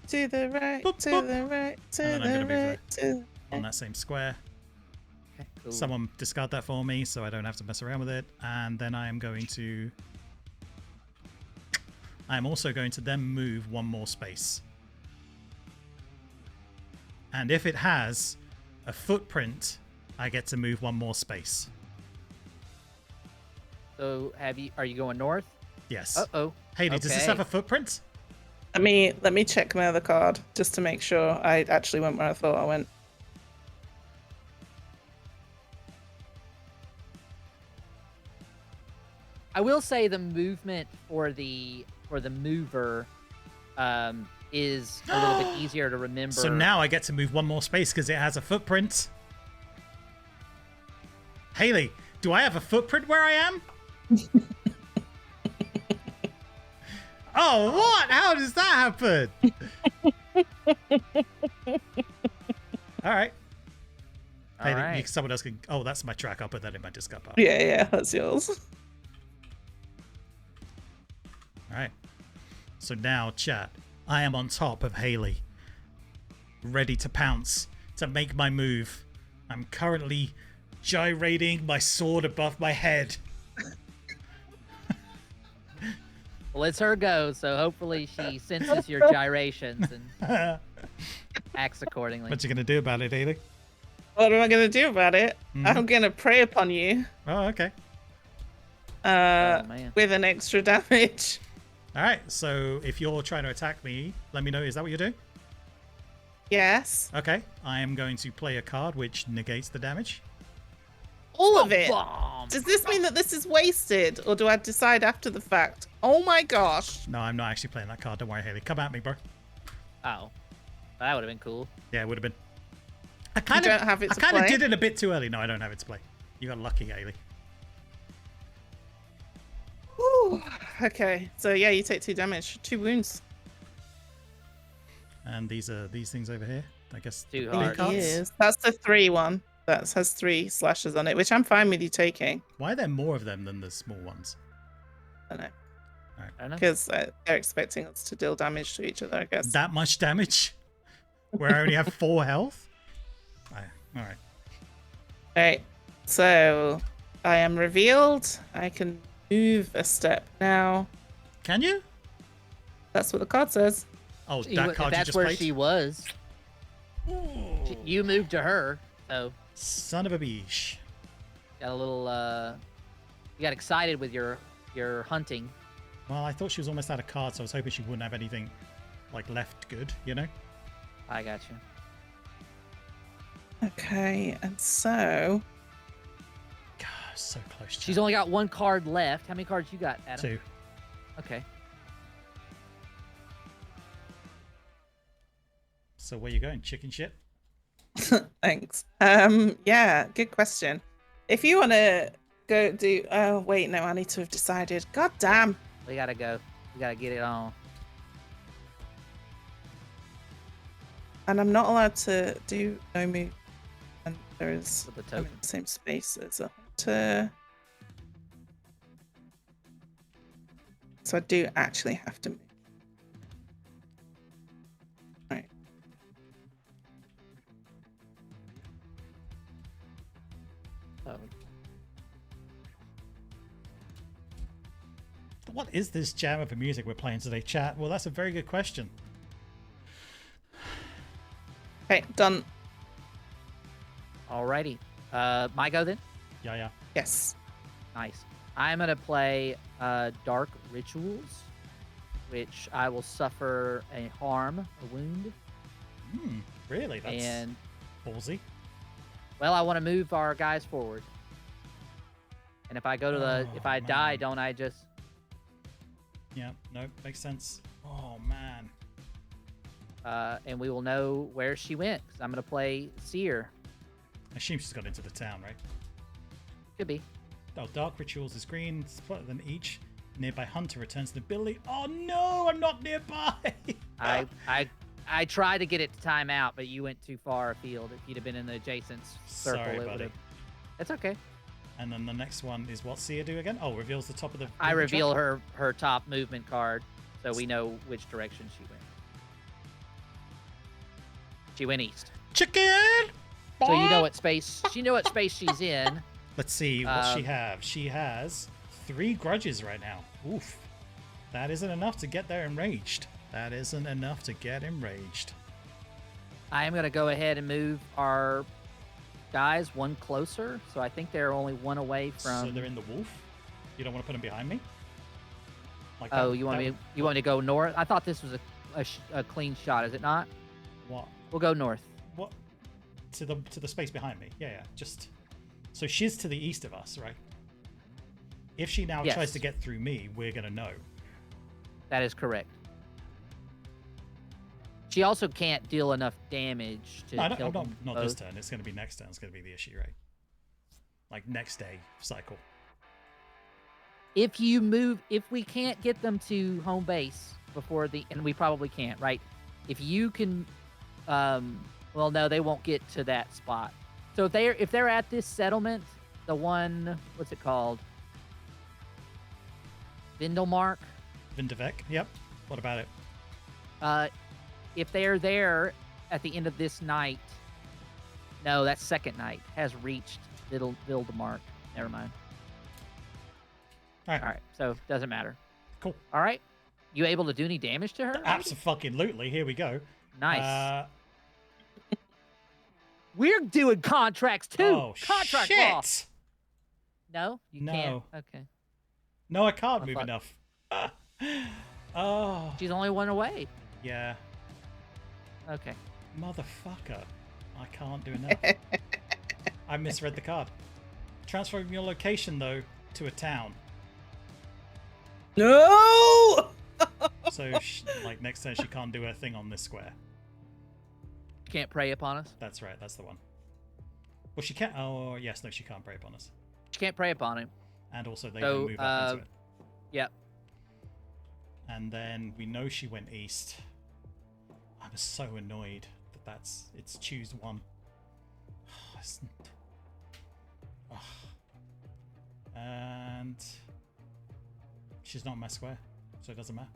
To the right, Boop, to boop. the right, to And then I'm the gonna move right, to on that same square. Okay, cool. Someone discard that for me so I don't have to mess around with it. And then I am going to... I'm also going to then move 1 more space. And if it has a footprint, I get to move 1 more space. So are you going north? Yes. Uh-oh. Hayley, does this Okay. have a footprint? Let me check my other card just to make sure I actually went where I thought I went. I will say the movement for the mover is a little bit easier to remember. So now I get to move 1 more space because it has a footprint. Hayley, do I have a footprint where I am? Oh, what? How does that happen? All right. All Hayley, right. someone else can... Oh, that's my track. I'll put that in my discard pile. Yeah, that's yours. All right. So now, chat, I am on top of Hayley, ready to pounce, to make my move. I'm currently gyrating my sword above my head. Well, it's her go, so hopefully she senses your gyrations and acts accordingly. What you gonna do about it, Hayley? What am I gonna do about it? Mhm. I'm gonna prey upon you. Oh, okay. Oh, man. With an extra damage. All right. So if you're trying to attack me, let me know. Is that what you're doing? Yes. Okay. I am going to play a card which negates the damage. All of it. Bomb. Does this mean that this is wasted, or do I decide after the fact? Oh my gosh. No, I'm not actually playing that card. Don't worry, Hayley. Come at me, bro. Oh, that would have been cool. Yeah, it would have been. I kind don't have it I to kind of play? did it a bit too early. No, I don't have it to play. You got lucky, Hayley. Whew. Okay, so yeah, you take 2 damage, 2 wounds. And these are these things over here. I guess. Too the big hard. cards. Yes, that's the 3 one. That has 3 slashes on it, which I'm fine with you taking. Why are there more of them than the small ones? I don't know, I don't know. because they're expecting us to deal damage to each other, I guess. That much damage? Where I only have 4 health? All right. Right, so I am revealed. I can move a step now. Can you? That's what the card says. Oh, She that wa- card you that's just where played? she was. Ooh. You moved to her, so Son of a beach. got a little. You got excited with your hunting. Well, I thought she was almost out of cards, so I was hoping she wouldn't have anything like left good, you know? I got you. Okay, and so God, so close. She's chat. only got 1 card left. How many cards you got, Adam? 2. Okay. So where you going? Chicken shit? thanks. Yeah, good question. If you want to go do, oh wait, no, I need to have decided. God damn. We gotta go. We gotta get it on. And I'm not allowed to do no move. And there is With the I'm in token. the same space as a hunter. So I do actually have to move. Right. Oh, What is this jam of music we're playing today, chat? Well, that's a very good question. Okay, done. alrighty. My go then. Yeah. Yes. Nice. I'm gonna play Dark Rituals, which I will suffer a harm, a wound, Really? That's and ballsy. Well, I want to move our guys forward. And if I go to the, if I die, man. don't I just? Yeah, no, makes sense. Oh, man. And we will know where she went. Cause I'm gonna play Seer. I assume she's got into the town, right? Could be. Oh, Dark Rituals is green. Split them each. Nearby hunter returns the ability. Oh, no, I'm not nearby. I tried to get it to time out, but you went too far afield. If you'd have been in the adjacent circle, Sorry, it would buddy. have. It's okay. And then the next one is what Sia do again? Oh, reveals the top of the... I movement reveal track? her top movement card, so we know which direction she went. She went east. Chicken! So you know what space she's in. Let's see what she have. She has 3 grudges right now. Oof. That isn't enough to get there enraged. That isn't enough to get enraged. I am going to go ahead and move our guys one closer. So I think they're only one away from. So they're in the wolf? You don't want to put them behind me? Like Oh, that- you want that me? would- You want me to go north? I thought this was a clean shot. Is it not? What? We'll go north. What? To the space behind me. Yeah, yeah. Just so she's to the east of us, right? If she now Yes. tries to get through me, we're gonna know. That is correct. She also can't deal enough damage to No, kill not them this both. turn. It's gonna be next turn. It's gonna be the issue, right? Like next day cycle. If we can't get them to home base before and we probably can't, right? If you can, well, no, they won't get to that spot. So if they're at this settlement, the one, what's it called? Vindelmark. Vindevek. Yep. What about it? If they're there at the end of this night, no, that second night has reached Vindelmark. Never mind. All right. All right, so doesn't matter. Cool. All right, you able to do any damage to her? Absolutely. Here we go. Nice. We're doing contracts too. Oh Contract shit! law. No, you can't. No. Okay. No, I can't Oh, move fuck. enough. Oh, She's only one away. yeah. Okay. Motherfucker. I can't do enough. I misread the card. Transferring your location, though, to a town. No! So, like, next turn she can't do her thing on this square. Can't prey upon us. That's right, that's the one. Well, she can't... Oh, yes, no, she can't prey upon us. She can't prey upon him. And also, they So, don't move up into it. Yep. And then we know she went east. I'm so annoyed that it's choose one. And she's not in my square, so it doesn't matter.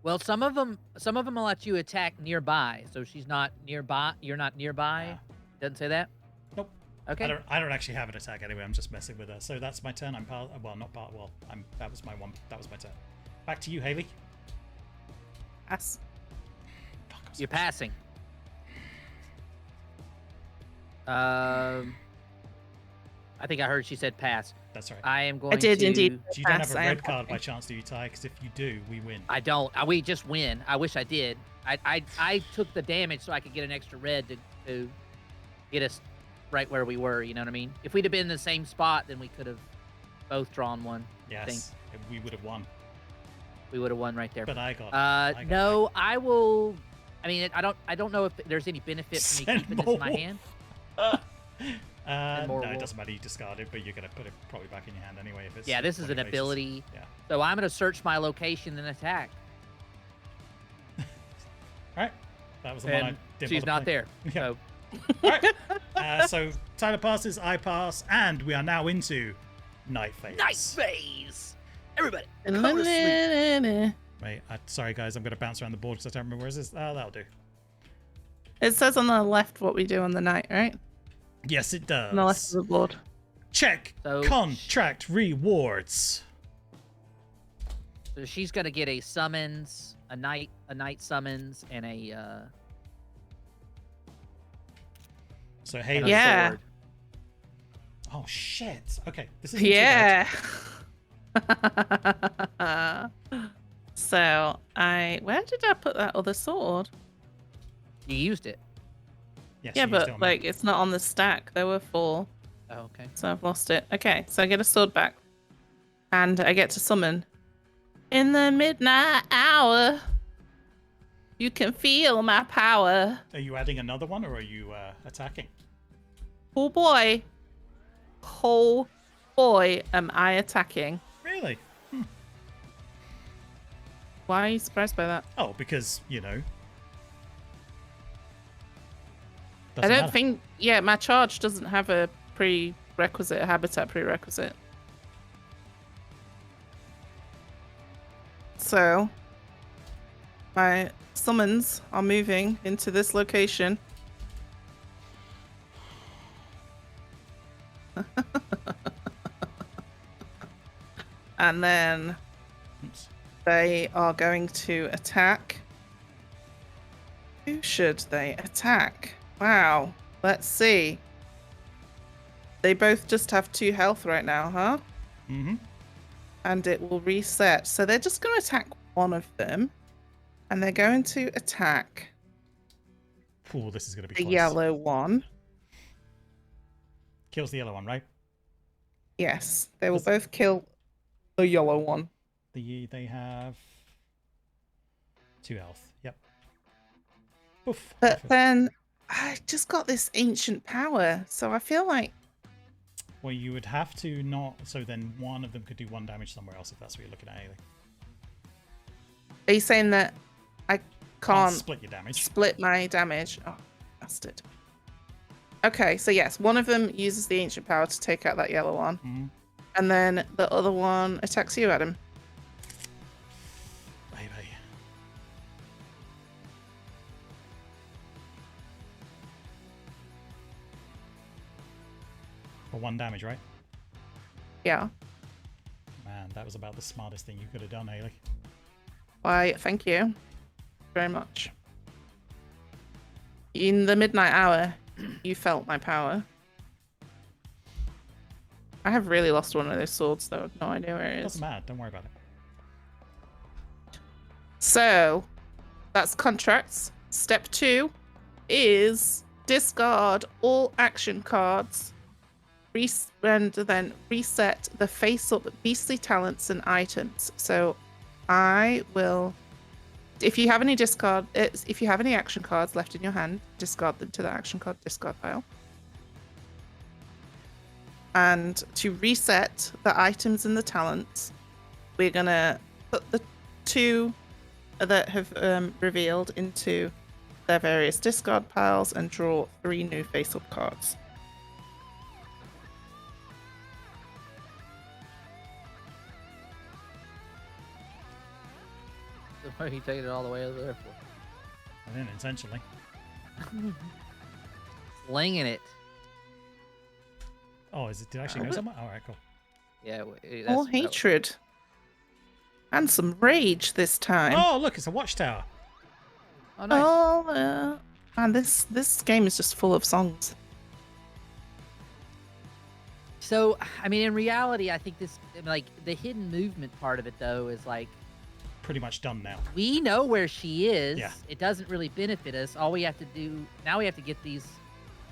Well, some of them will let you attack nearby. So she's not nearby. You're not nearby. Yeah. Doesn't say that. Nope. Okay. I don't actually have an attack anyway. I'm just messing with her. So that's my turn. I'm part. Well, not part. Well, that was my one. That was my turn. Back to you, Hayley. Pass. Fuck, I'm so You're passing. I think I heard she said pass. That's right. I am going I did to... indeed. You don't have Pass, a I am red card by passing. chance, do you, Ty? Because if you do, we win. I don't. We just win. I wish I did. I took the damage so I could get an extra red to get us right where we were. You know what I mean? If we'd have been in the same spot, then we could have both drawn one. Yes, we would have won. We would have won right there. But I got. No, I will. I mean, I don't know if there's any benefit to me Send keeping this more in my hand. No, more it wolf. doesn't matter. You discard it, but you're gonna put it probably back in your hand anyway if it's. Yeah, this is an 20 faces. ability. Yeah. So I'm gonna search my location and attack. All right. That was the one I And didn't. she's bother not playing. there. Yeah. So All right. So Tyler passes, I pass, and we are now into night phase. night phase. Everybody, go to sleep. Wait, sorry guys, I'm gonna bounce around the board because I don't remember where is this. Oh, that'll do. It says on the left what we do on the night, right? Yes, it does. On the left of the board. Check So- contract rewards. So she's gonna get a summons, a night summons, and a So and Hayley. a Yeah. sword. Oh shit. Okay, this is Yeah. So where did I put that other sword? You used it. Yes, Yeah, you used it but on me. like it's not on the stack. There were 4, Oh, okay. so I've lost it. Okay, so I get a sword back, and I get to summon. In the midnight hour, you can feel my power. Are you adding another one, or are you attacking? Oh boy, oh boy, am I attacking? Really? Why are you surprised by that? Oh, because, you know. I Doesn't don't matter. think. Yeah, my charge doesn't have a prerequisite, a habitat prerequisite. So, my summons are moving into this location. And then Oops. they are going to attack. Who should they attack? Wow. Let's see. They both just have 2 health right now, huh? Mm-hmm. And it will reset. So they're just going to attack one of them. And they're going to attack Ooh, this is going to be the close. yellow one. Kills the yellow one, right? Yes, they will Does- both kill the yellow one. They have 2 health. Yep. Oof. But then I just got this ancient power. So I feel like Well, you would have to not. So then one of them could do 1 damage somewhere else if that's what you're looking at, Hayley. are you saying that I can't split your damage. split my damage? Oh, bastard. Okay, so yes, one of them uses the ancient power to take out that yellow one. Mhm. And then the other one attacks you, Adam. Baby. For 1 damage, right? Yeah. Man, that was about the smartest thing you could have done, Hayley. Why, thank you very much. In the midnight hour, you felt my power. I have really lost one of those swords, though. No idea where it is. Doesn't matter. Don't worry about it. So, that's contracts. Step 2 is discard all action cards and then reset the face-up beastly talents and items. So, I will... If you have any action cards left in your hand, discard them to the action card discard pile. And to reset the items and the talents, we're gonna put the 2 that have revealed into their various discard piles and draw 3 new face-up cards. What are you taking it all the way over there for? I didn't intentionally. Slinging it. Oh, did it actually go somewhere? All right, cool. Yeah. More hatred. And some rage this time. Oh, look, it's a watchtower. Oh, nice. Oh, man, this game is just full of songs. So, I mean, in reality, I think like, the hidden movement part of it, though, is like, Pretty much done now. we know where she is. Yeah. It doesn't really benefit us. All we have to do, now we have to get these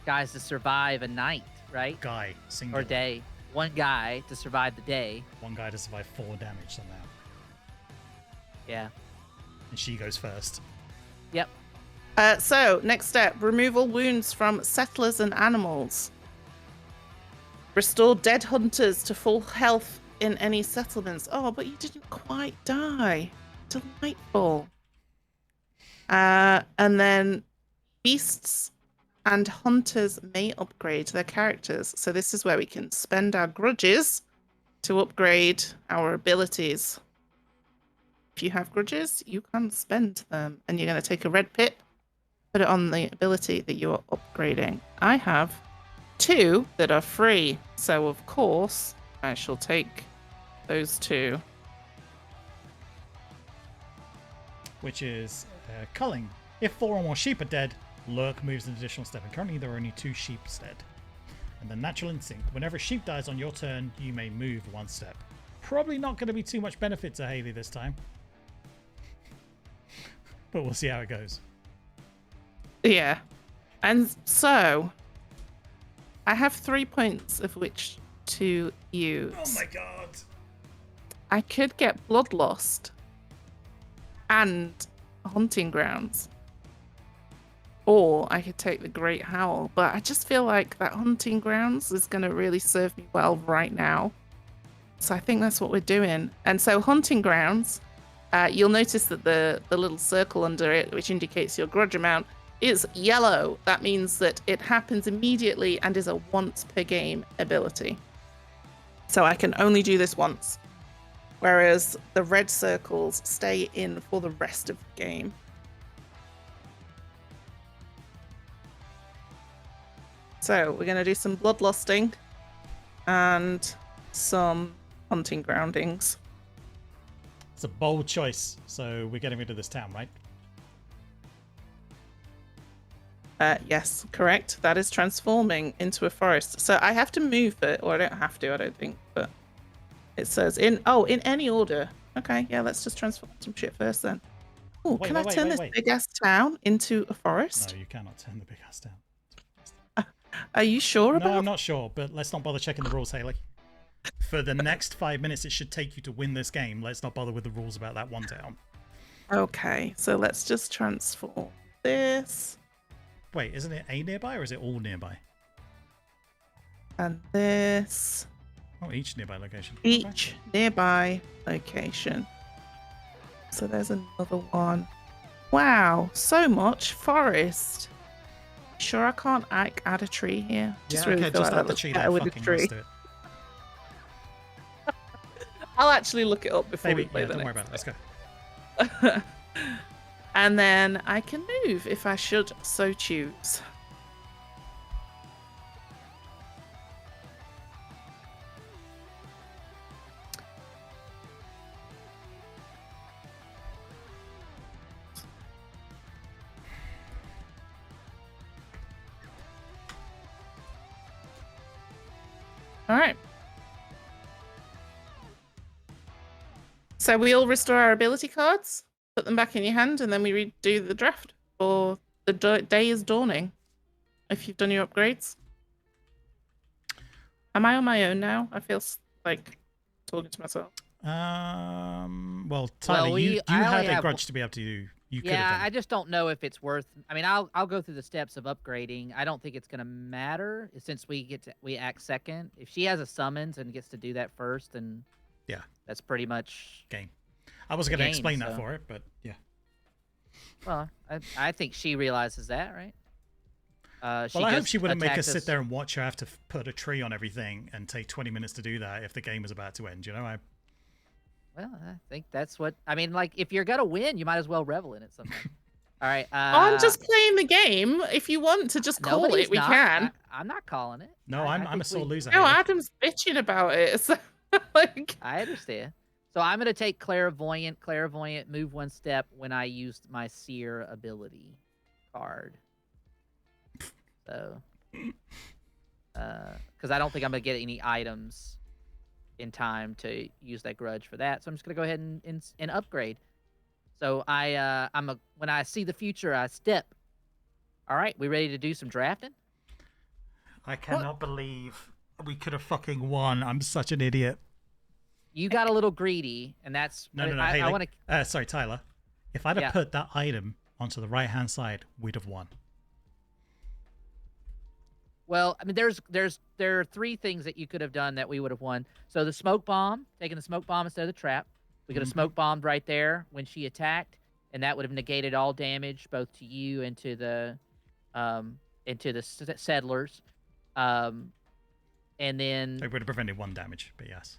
guys to survive a night, right? Guy, single. Or day. One guy to survive the day. One guy to survive 4 damage somehow. Yeah. And she goes first. Yep. So, next step, removal wounds from settlers and animals. Restore dead hunters to full health in any settlements. Oh, but you didn't quite die. Delightful. And then beasts and hunters may upgrade their characters. So this is where we can spend our grudges to upgrade our abilities. If you have grudges, you can spend them. And you're going to take a red pip, put it on the ability that you are upgrading. I have 2 that are free. So, of course, I shall take those 2. Which is culling. If 4 or more sheep are dead, lurk moves an additional step. And currently there are only 2 sheep dead. And then natural instinct. Whenever a sheep dies on your turn, you may move 1 step. Probably not going to be too much benefit to Hayley this time. But we'll see how it goes. Yeah. And so, I have 3 points of which to use. Oh my god. I could get Bloodlust and Hunting Grounds. Or I could take the Great Howl. But I just feel like that Hunting Grounds is going to really serve me well right now. So I think that's what we're doing. And so Hunting Grounds, you'll notice that the little circle under it, which indicates your grudge amount, is yellow. That means that it happens immediately and is a once per game ability. So I can only do this once. Whereas the red circles stay in for the rest of the game. So we're going to do some bloodlusting and some hunting groundings. It's a bold choice. So we're getting rid of this town, right? Yes, correct. That is transforming into a forest. So I have to move it, or I don't have to, I don't think, but it says in any order. Okay, yeah, let's just transform some shit first then. Oh, can I turn this big ass town into a forest? No, you cannot turn the big ass town. Are you sure about No, I'm not sure, but let's not bother checking the rules, Hayley. For the next 5 minutes it should take you to win this game, let's not bother with the rules about that one town. Okay, so let's just transform this. Wait, isn't it a nearby or is it all nearby? And this. Oh, each nearby location. Each nearby location. So there's another one. Wow, so much forest. Sure, I can't add a tree here. Just really feel like add the tree there. with a tree. I'll actually look it up before we play the don't next. worry about it. Let's go. And then I can move if I should so choose. All right. So we all restore our ability cards, put them back in your hand, and then we redo the draft. Or the day is dawning. If you've done your upgrades. Am I on my own now? I feel like talking to myself. Well, Tyler, you had a grudge to be able to do. Yeah, I just don't know if it's worth. I mean, I'll go through the steps of upgrading. I don't think it's gonna matter since we act second. If she has a summons and gets to do that first, then yeah, that's pretty much game. I wasn't gonna explain that for it, but yeah. Well, I think she realizes that, right? Well, I hope she wouldn't make us sit there and watch her have to put a tree on everything and take 20 minutes to do that if the game is about to end. You know, Well, I think that's what I mean. Like, if you're gonna win, you might as well revel in it sometime. All right. I'm just playing the game. If you want to just call it, we can. I'm not calling it. No, I'm a sore loser. No, Adam's bitching about it. So, like, I understand. So I'm gonna take clairvoyant. Clairvoyant, move one step when I used my seer ability card. So, because I don't think I'm gonna get any items in time to use that grudge for that, so I'm just gonna go ahead and upgrade. So when I see the future, I step. All right, we ready to do some drafting? I cannot believe we could have fucking won. I'm such an idiot. You got a little greedy, and that's no. Hayley, I want to. Sorry, Tyler. If I'd have put that item onto the right hand side, we'd have won. Well, I mean, there are 3 things that you could have done that we would have won. So the smoke bomb, taking the smoke bomb instead of the trap. We could have smoke bombed right there when she attacked, and that would have negated all damage both to you and to the settlers. And then it would have prevented 1 damage, but yes.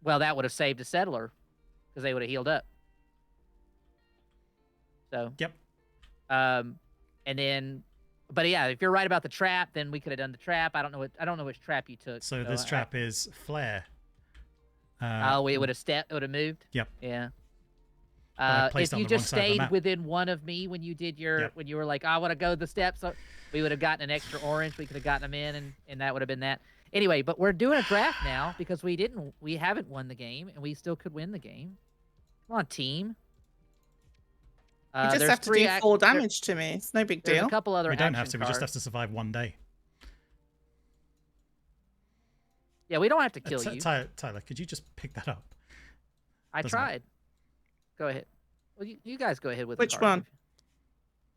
Well, that would have saved a settler because they would have healed up. So yep. And then. But yeah, if you're right about the trap, then we could have done the trap. I don't know which trap you took. So this trap is flare. It would have moved. Yep. Yeah. If you just stayed within 1 of me when you did when you were like, I want to go the steps, so we would have gotten an extra orange. We could have gotten them in, and that would have been that. Anyway, but we're doing a draft now because we haven't won the game, and we still could win the game. Come on, team. You just there's have to three do ac- 4 there- damage to me. It's no big There's deal. a couple other We don't have action to. We just have cards. to survive one day. Yeah, we don't have to kill you. Tyler, could you just pick that up? I doesn't matter. tried. Go ahead. Well, you guys go ahead with Which the cards. one?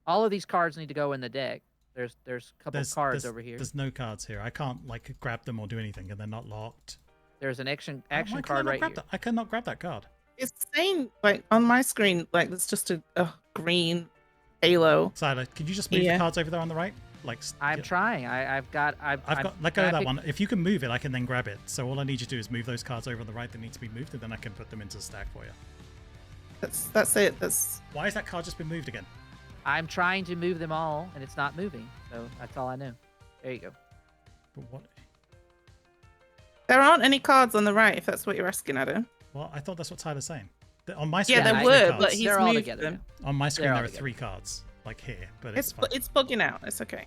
All of these cards need to go in the deck. There's a couple cards over here. There's no cards here. I can't like grab them or do anything, and they're not locked. There's an action Why can I card not right grab here. that? I cannot grab that card. It's saying, like, on my screen, like, there's just a green halo. Tyler, could you just move the cards over there on the right? Like, I'm trying. I've got. Let go of that one. If you can move it, I can then grab it. So all I need you to do is move those cards over on the right that need to be moved, and then I can put them into the stack for you. That's it. Why has that card just been moved again? I'm trying to move them all, and it's not moving. So that's all I know. There you go. But what? There aren't any cards on the right, if that's what you're asking, Adam. Well, I thought that's what Tyler's saying. On my screen, Yeah, there there are were, three but cards. he's They're all moved together them. On my screen, They're there all are together. 3 cards, like here, but it's fine. It's bugging out. It's okay.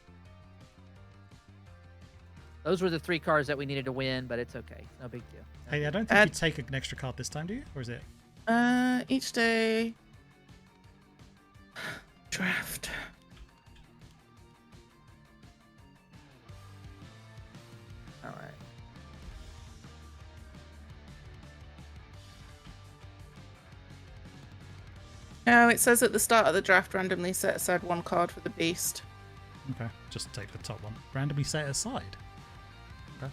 Those were the 3 cards that we needed to win, but it's okay. No big deal. Hey, I don't think you take an extra card this time, do you? Or is it? Each day. Draft. All right. No, it says at the start of the draft, randomly set aside 1 card for the beast. Okay, just take the top one. Randomly set aside. Okay.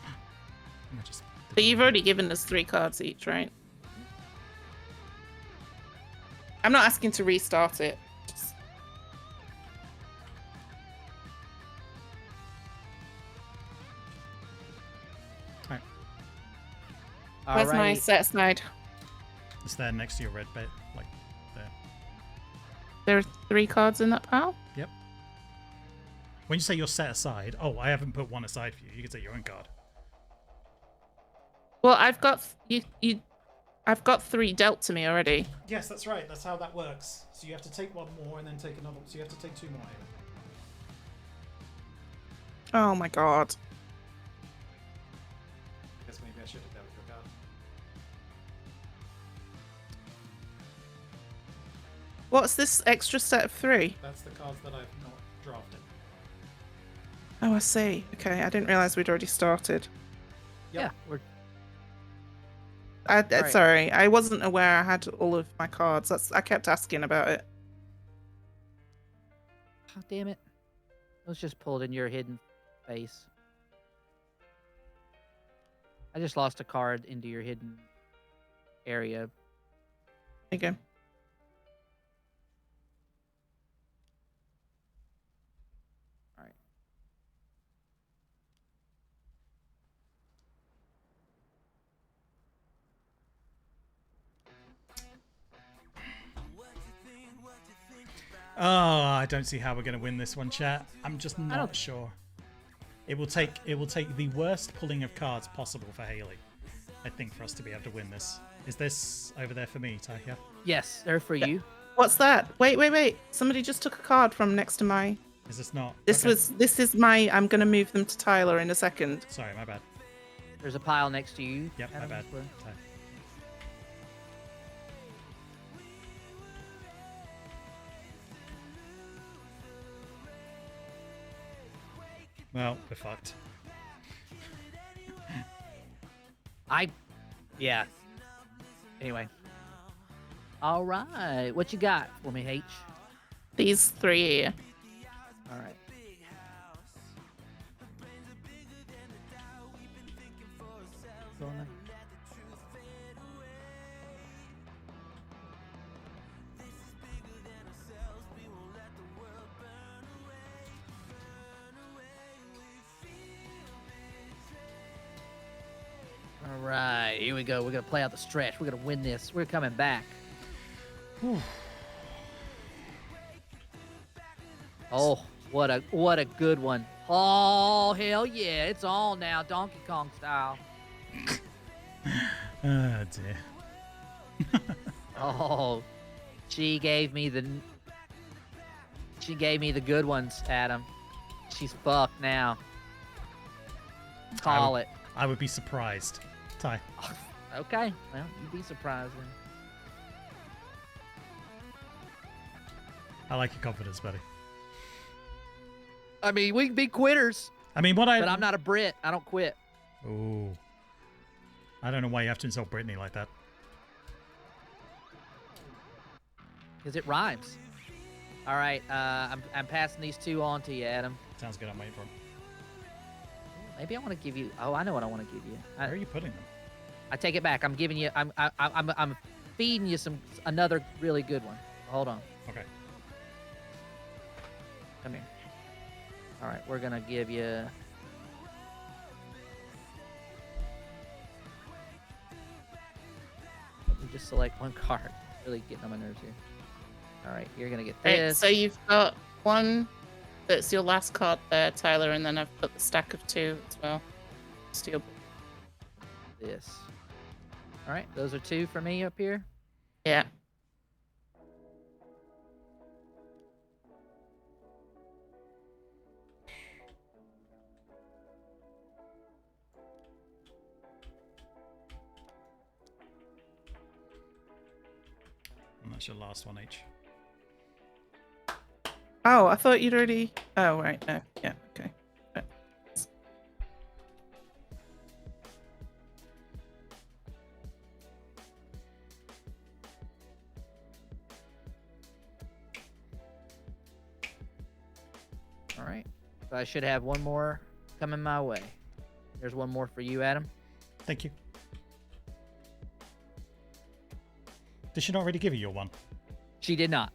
I just But you've already given us 3 cards each, right? I'm not asking to restart it. Just... Alright. Where's my set aside? It's there next to your red bit, like there. There are 3 cards in that pile? Yep. When you say you're set aside, oh, I haven't put one aside for you. You can take your own card. Well, I've got I've got 3 dealt to me already. Yes, that's right. That's how that works. So you have to take one more and then take another. So you have to take 2 more. Oh my god. I guess maybe I should have dealt with your card. What's this extra set of 3? That's the cards that I've not drafted. Oh, I see. Okay, I didn't realize we'd already started. Yeah, we're Right. Sorry, I wasn't aware I had all of my cards. I kept asking about it. Oh, damn it. It was just pulled in your hidden face. I just lost a card into your hidden area. There you go. All right. Oh, I don't see how we're going to win this one, chat. I'm just not sure. It will take the worst pulling of cards possible for Hayley, I think, for us to be able to win this. Is this over there for me, Ty? Yeah? Yes, they're for you. What's that? Wait. Somebody just took a card from next to my... Is this not? This is my... I'm going to move them to Tyler in a second. Sorry, my bad. There's a pile next to you. Yep, my Adam, bad. where- Ty. Well, we're fucked. Yeah. Anyway. All right. What you got for me, H? These 3 here. All right. All right, here we go. We're gonna play out the stretch. We're gonna win this. We're coming back. Oh, what a good one. Oh, hell yeah. It's on now, Donkey Kong style. Oh, dear. Oh, she gave me the good ones, Adam. She's fucked now. Call it. I would be surprised. Ty. Okay, well, you'd be surprised then. I like your confidence, buddy. I mean, we can be quitters, I mean, but I'm not a Brit. I don't quit. Ooh. I don't know why you have to insult Brittany like that. Because it rhymes. All right, I'm passing these 2 on to you, Adam. Sounds good. I'm waiting for him. Maybe I want to give you. Oh, I know what I want to give you. Where are you putting them? I take it back. I'm giving you. I'm feeding you another really good one. Hold on. Okay. Come here. All right, we're gonna give you. Let me just select one card. Really getting on my nerves here. All right, you're gonna get Right, this. so you've got one that's your last card there, Tyler, and then I've put the stack of 2 as well. Steel. This. All right, those are 2 for me up here. Yeah. And that's your last one, H. Oh, I thought you'd already. Oh, right. No. Yeah. Okay. Right. All right. So I should have one more coming my way. There's one more for you, Adam. Thank you. Did she not already give you your one? She did not.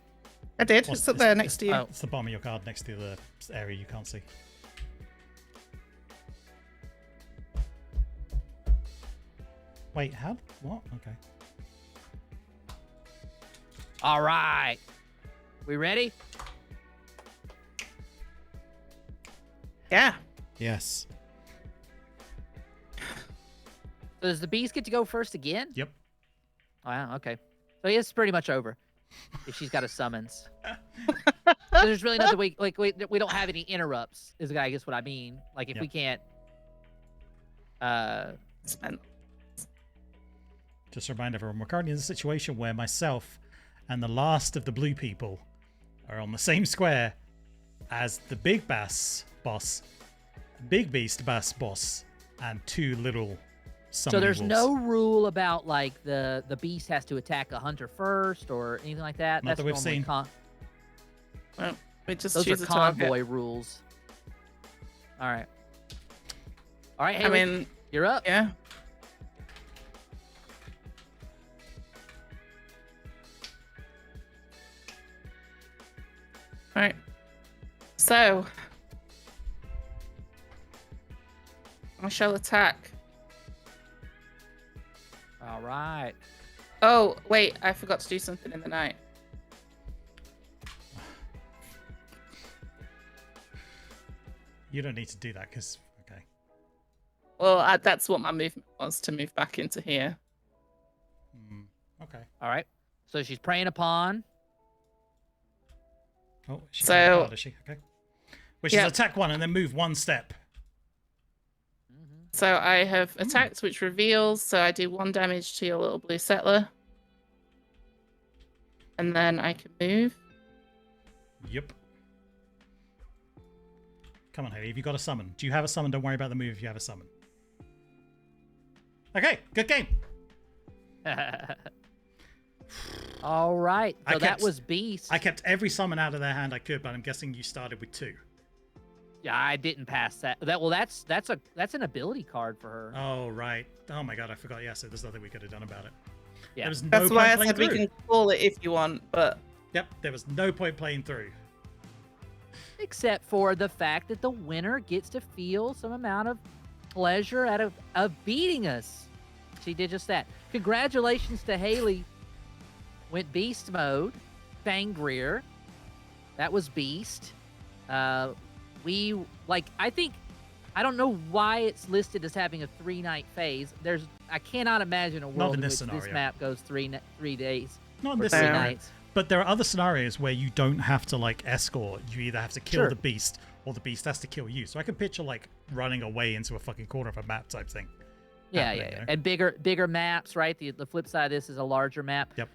I did. What's It's up this- there next to you. Oh. It's the bottom of your card next to the area you can't see. Wait, how? What? Okay. All right. We ready? Yeah. Yes. So does the beast get to go first again? Yep. Wow. Okay. So it's pretty much over. If she's got a summons. So there's really nothing we don't have any interrupts. Is I guess what I mean. Like if Yep. we can't. Spent. Just to remind everyone, we're currently in a situation where myself and the last of the blue people are on the same square as the big bass boss, big beast bass boss, and 2 little So summoning there's wolves. no rule about like the beast has to attack a hunter first or anything like that. Not That's that we've normally seen. Well, we just those choose are a target. convoy rules. All right. All right, I Hayley, mean, you're up. yeah. All right. So, I shall attack. All right. Oh, wait, I forgot to do something in the night. You don't need to do that because, okay. Well, that's what my movement was, to move back into here. Okay. All right. So she's preying upon. Oh, she's So- got a card, is she? Okay. Which is Yeah. attack 1 and then move 1 step. So I have attacked, which reveals. So I do 1 damage to your little blue settler. And then I can move. Yep. Come on, Hayley. Have you got a summon? Do you have a summon? Don't worry about the move if you have a summon. Okay, good game. All right. I So that kept- was beast. I kept every summon out of their hand I could, but I'm guessing you started with 2. Yeah, I didn't pass that. That's an ability card for her. Oh, right. Oh my god, I forgot. Yeah, so there's nothing we could have done about it. Yeah. There was no That's point why I playing said we through. can call it if you want, but Yep, there was no point playing through. Except for the fact that the winner gets to feel some amount of pleasure out of beating us. She did just that. Congratulations to Hayley. Went beast mode. Fangreer. That was beast. I don't know why it's listed as having a 3-night phase. I cannot imagine a world in in this which this scenario. map goes 3 days. Not in or this 3 scenario. nights. But there are other scenarios where you don't have to like escort. You either have to kill Sure. the beast or the beast has to kill you. So I can picture like running away into a fucking corner of a map type thing. Yeah, happening, you know? And bigger maps, right? The flip side of this is a larger map. Yep.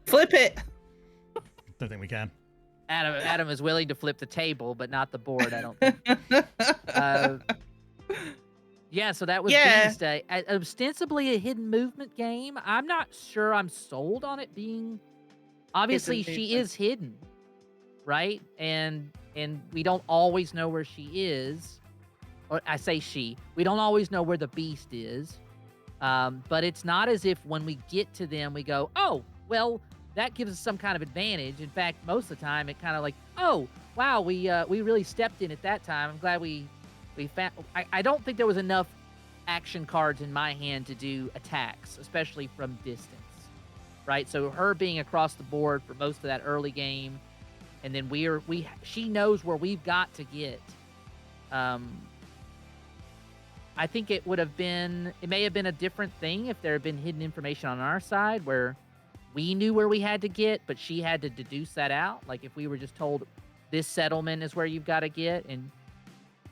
flip it. Don't think we can. Adam is willing to flip the table, but not the board. I don't think. Uh, yeah, so that was Yeah. Beast. Ostensibly a hidden movement game. I'm not sure I'm sold on it being. Obviously, Hidden she movement. is hidden, right? And we don't always know where she is. Or I say she. We don't always know where the beast is. But it's not as if when we get to them, we go, oh, well, that gives us some kind of advantage. In fact, most of the time, it kind of like, oh, wow, we really stepped in at that time. I'm glad we found. I don't think there was enough action cards in my hand to do attacks, especially from distance, right? So her being across the board for most of that early game, and then she knows where we've got to get. I think it may have been a different thing if there had been hidden information on our side where we knew where we had to get, but she had to deduce that out. Like if we were just told this settlement is where you've got to get,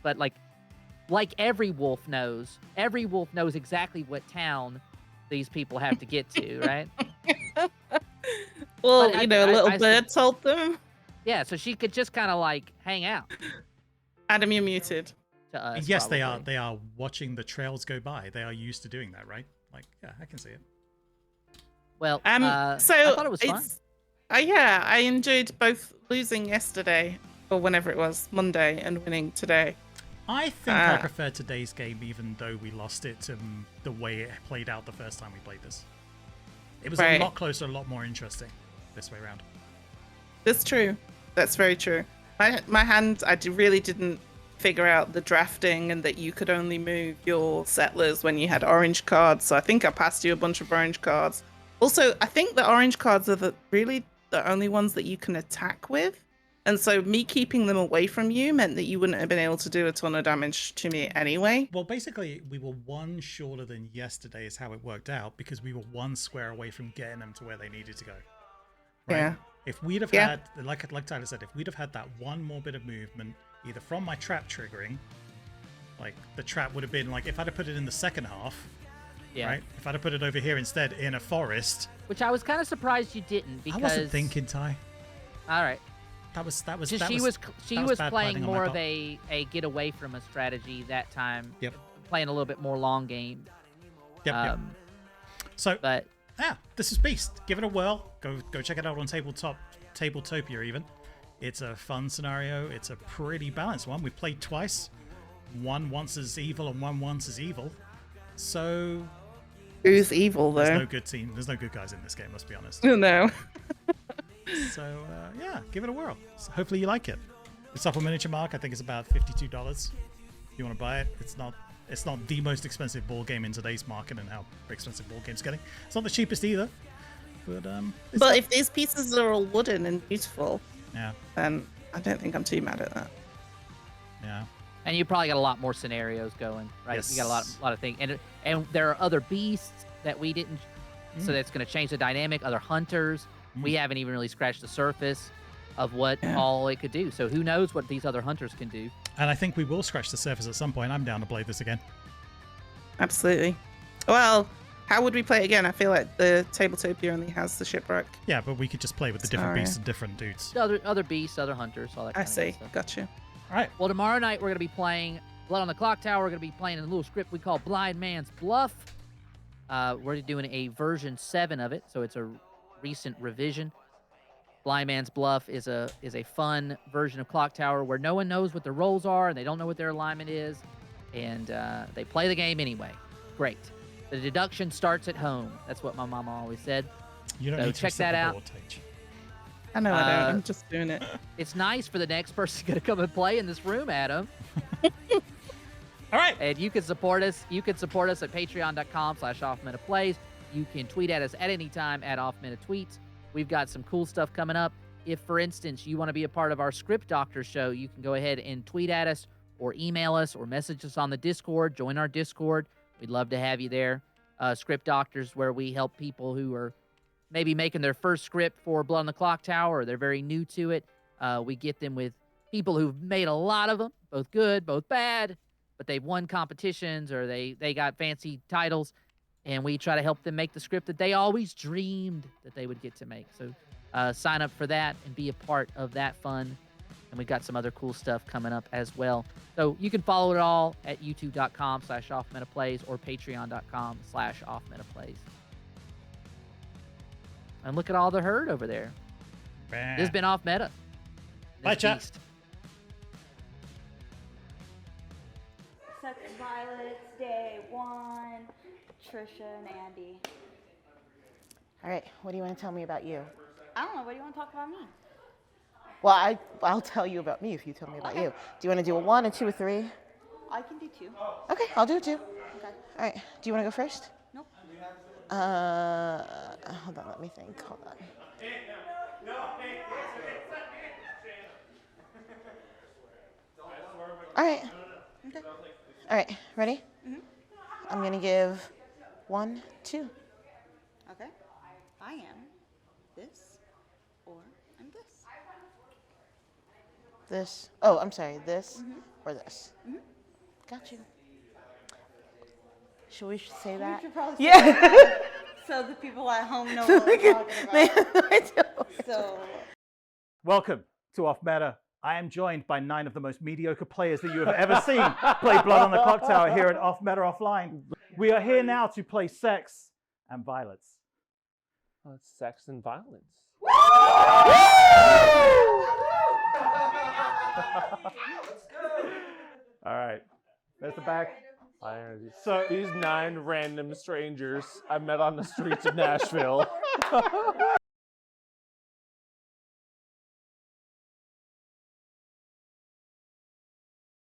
but like every wolf knows exactly what town these people have to get to, right? Well, But a little bird told them. Yeah, so she could just kind of like hang out Adam, you're muted. to us. Yes, probably. they are watching the trails go by. They are used to doing that, right? Like, yeah, I can see it. Well, So I thought it was fun. Yeah, I enjoyed both losing yesterday or whenever it was, Monday, and winning today. I think I prefer today's game, even though we lost it to the way it played out the first time we played this. It was a lot closer, a lot more interesting this way around. That's true. That's very true. My hand, really didn't figure out the drafting and that you could only move your settlers when you had orange cards. So I think I passed you a bunch of orange cards. Also, I think the orange cards are really the only ones that you can attack with. And so me keeping them away from you meant that you wouldn't have been able to do a ton of damage to me anyway. Well, basically, we were one shorter than yesterday is how it worked out, because we were one square away from getting them to where they needed to go. Right? Yeah. If we'd have had, like Tyler said, if we'd have had that one more bit of movement, either from my trap triggering, like the trap would have been like, if I'd have put it in the second half, right? If I'd have put it over here instead in a forest. Which I was kind of surprised you didn't, because I wasn't thinking, Ty. All right. She was playing more of a get away from a strategy that time. Yep. Playing a little bit more long game. Yep. So, but yeah, this is Beast. Give it a whirl. Go check it out on Tabletopia even. It's a fun scenario. It's a pretty balanced one. We've played twice. One once as evil and one once as evil. So who's evil though? There's no good team. There's no good guys in this game. Let's be honest. No. So yeah, give it a whirl. So hopefully you like it. It's up on Miniature Mark. I think it's about $52. If you want to buy it, it's not the most expensive board game in today's market and how expensive board games getting. It's not the cheapest either. But if these pieces are all wooden and beautiful, yeah, then I don't think I'm too mad at that. Yeah. And you probably got a lot more scenarios going, right? Yes. You got a lot of things, and there are other beasts that we didn't, so that's going to change the dynamic. Other hunters, we haven't even really scratched the surface of what all it could do. So who knows what these other hunters can do? And I think we will scratch the surface at some point. I'm down to play this again. Absolutely. Well, how would we play it again? I feel like the Tabletopia only has the shipwreck. Yeah, but we could just play with the different beasts and different dudes. Other beasts, other hunters, all that kind of stuff. Gotcha. All right. Well, tomorrow night we're going to be playing Blood on the Clock Tower. We're going to be playing a little script we call Blind Man's Bluff. We're doing a version 7 of it, so it's a recent revision. Blind Man's Bluff is a fun version of Clock Tower where no one knows what their roles are and they don't know what their alignment is, and they play the game anyway. Great. The deduction starts at home. That's what my mama always said. You don't so need to check that out. I know I don't. I'm just doing it. It's nice for the next person going to come and play in this room, Adam. All right. And you can support us. You can support us at patreon.com/offminute-plays. You can tweet at us at any time at offminute-tweets. We've got some cool stuff coming up. If, for instance, you want to be a part of our Script Doctor show, you can go ahead and tweet at us or email us or message us on the Discord. Join our Discord. We'd love to have you there. Script Doctors, where we help people who are maybe making their first script for Blood on the Clock Tower, or they're very new to it. We get them with people who've made a lot of them, both good, both bad, but they've won competitions or they got fancy titles, and we try to help them make the script that they always dreamed that they would get to make. So sign up for that and be a part of that fun. And we've got some other cool stuff coming up as well. So you can follow it all at youtube.com/offmetaplays or patreon.com/offmetaplays. And look at all the herd over there. This has been Off Meta. Bye, chat. Sex Violets, Day 1, Trisha and Andy. All right, what do you want to tell me about you? I don't know, what do you want to talk about me? Well, I'll tell you about me if you tell me about you. Do you want to do a 1, a 2, a 3? I can do 2. Okay, I'll do 2. Okay. All right, do you want to go first? Nope. Hold on, let me think. Hold on. All right. Okay. All right, ready? Mhm. I'm going to give 1, 2. Okay. I am this or I'm this. This. Oh, I'm sorry. This or this. Got you. Should we say that? You should probably say Yeah. that so the people at home know what we're talking about. So, Welcome to Off Meta. I am joined by 9 of the most mediocre players that you have ever seen play Blood on the Clock Tower here at Off Meta Offline. We are here now to play Sex and Violence. Sex and violence. All right, there's the bag. So these 9 random strangers I met on the streets of Nashville.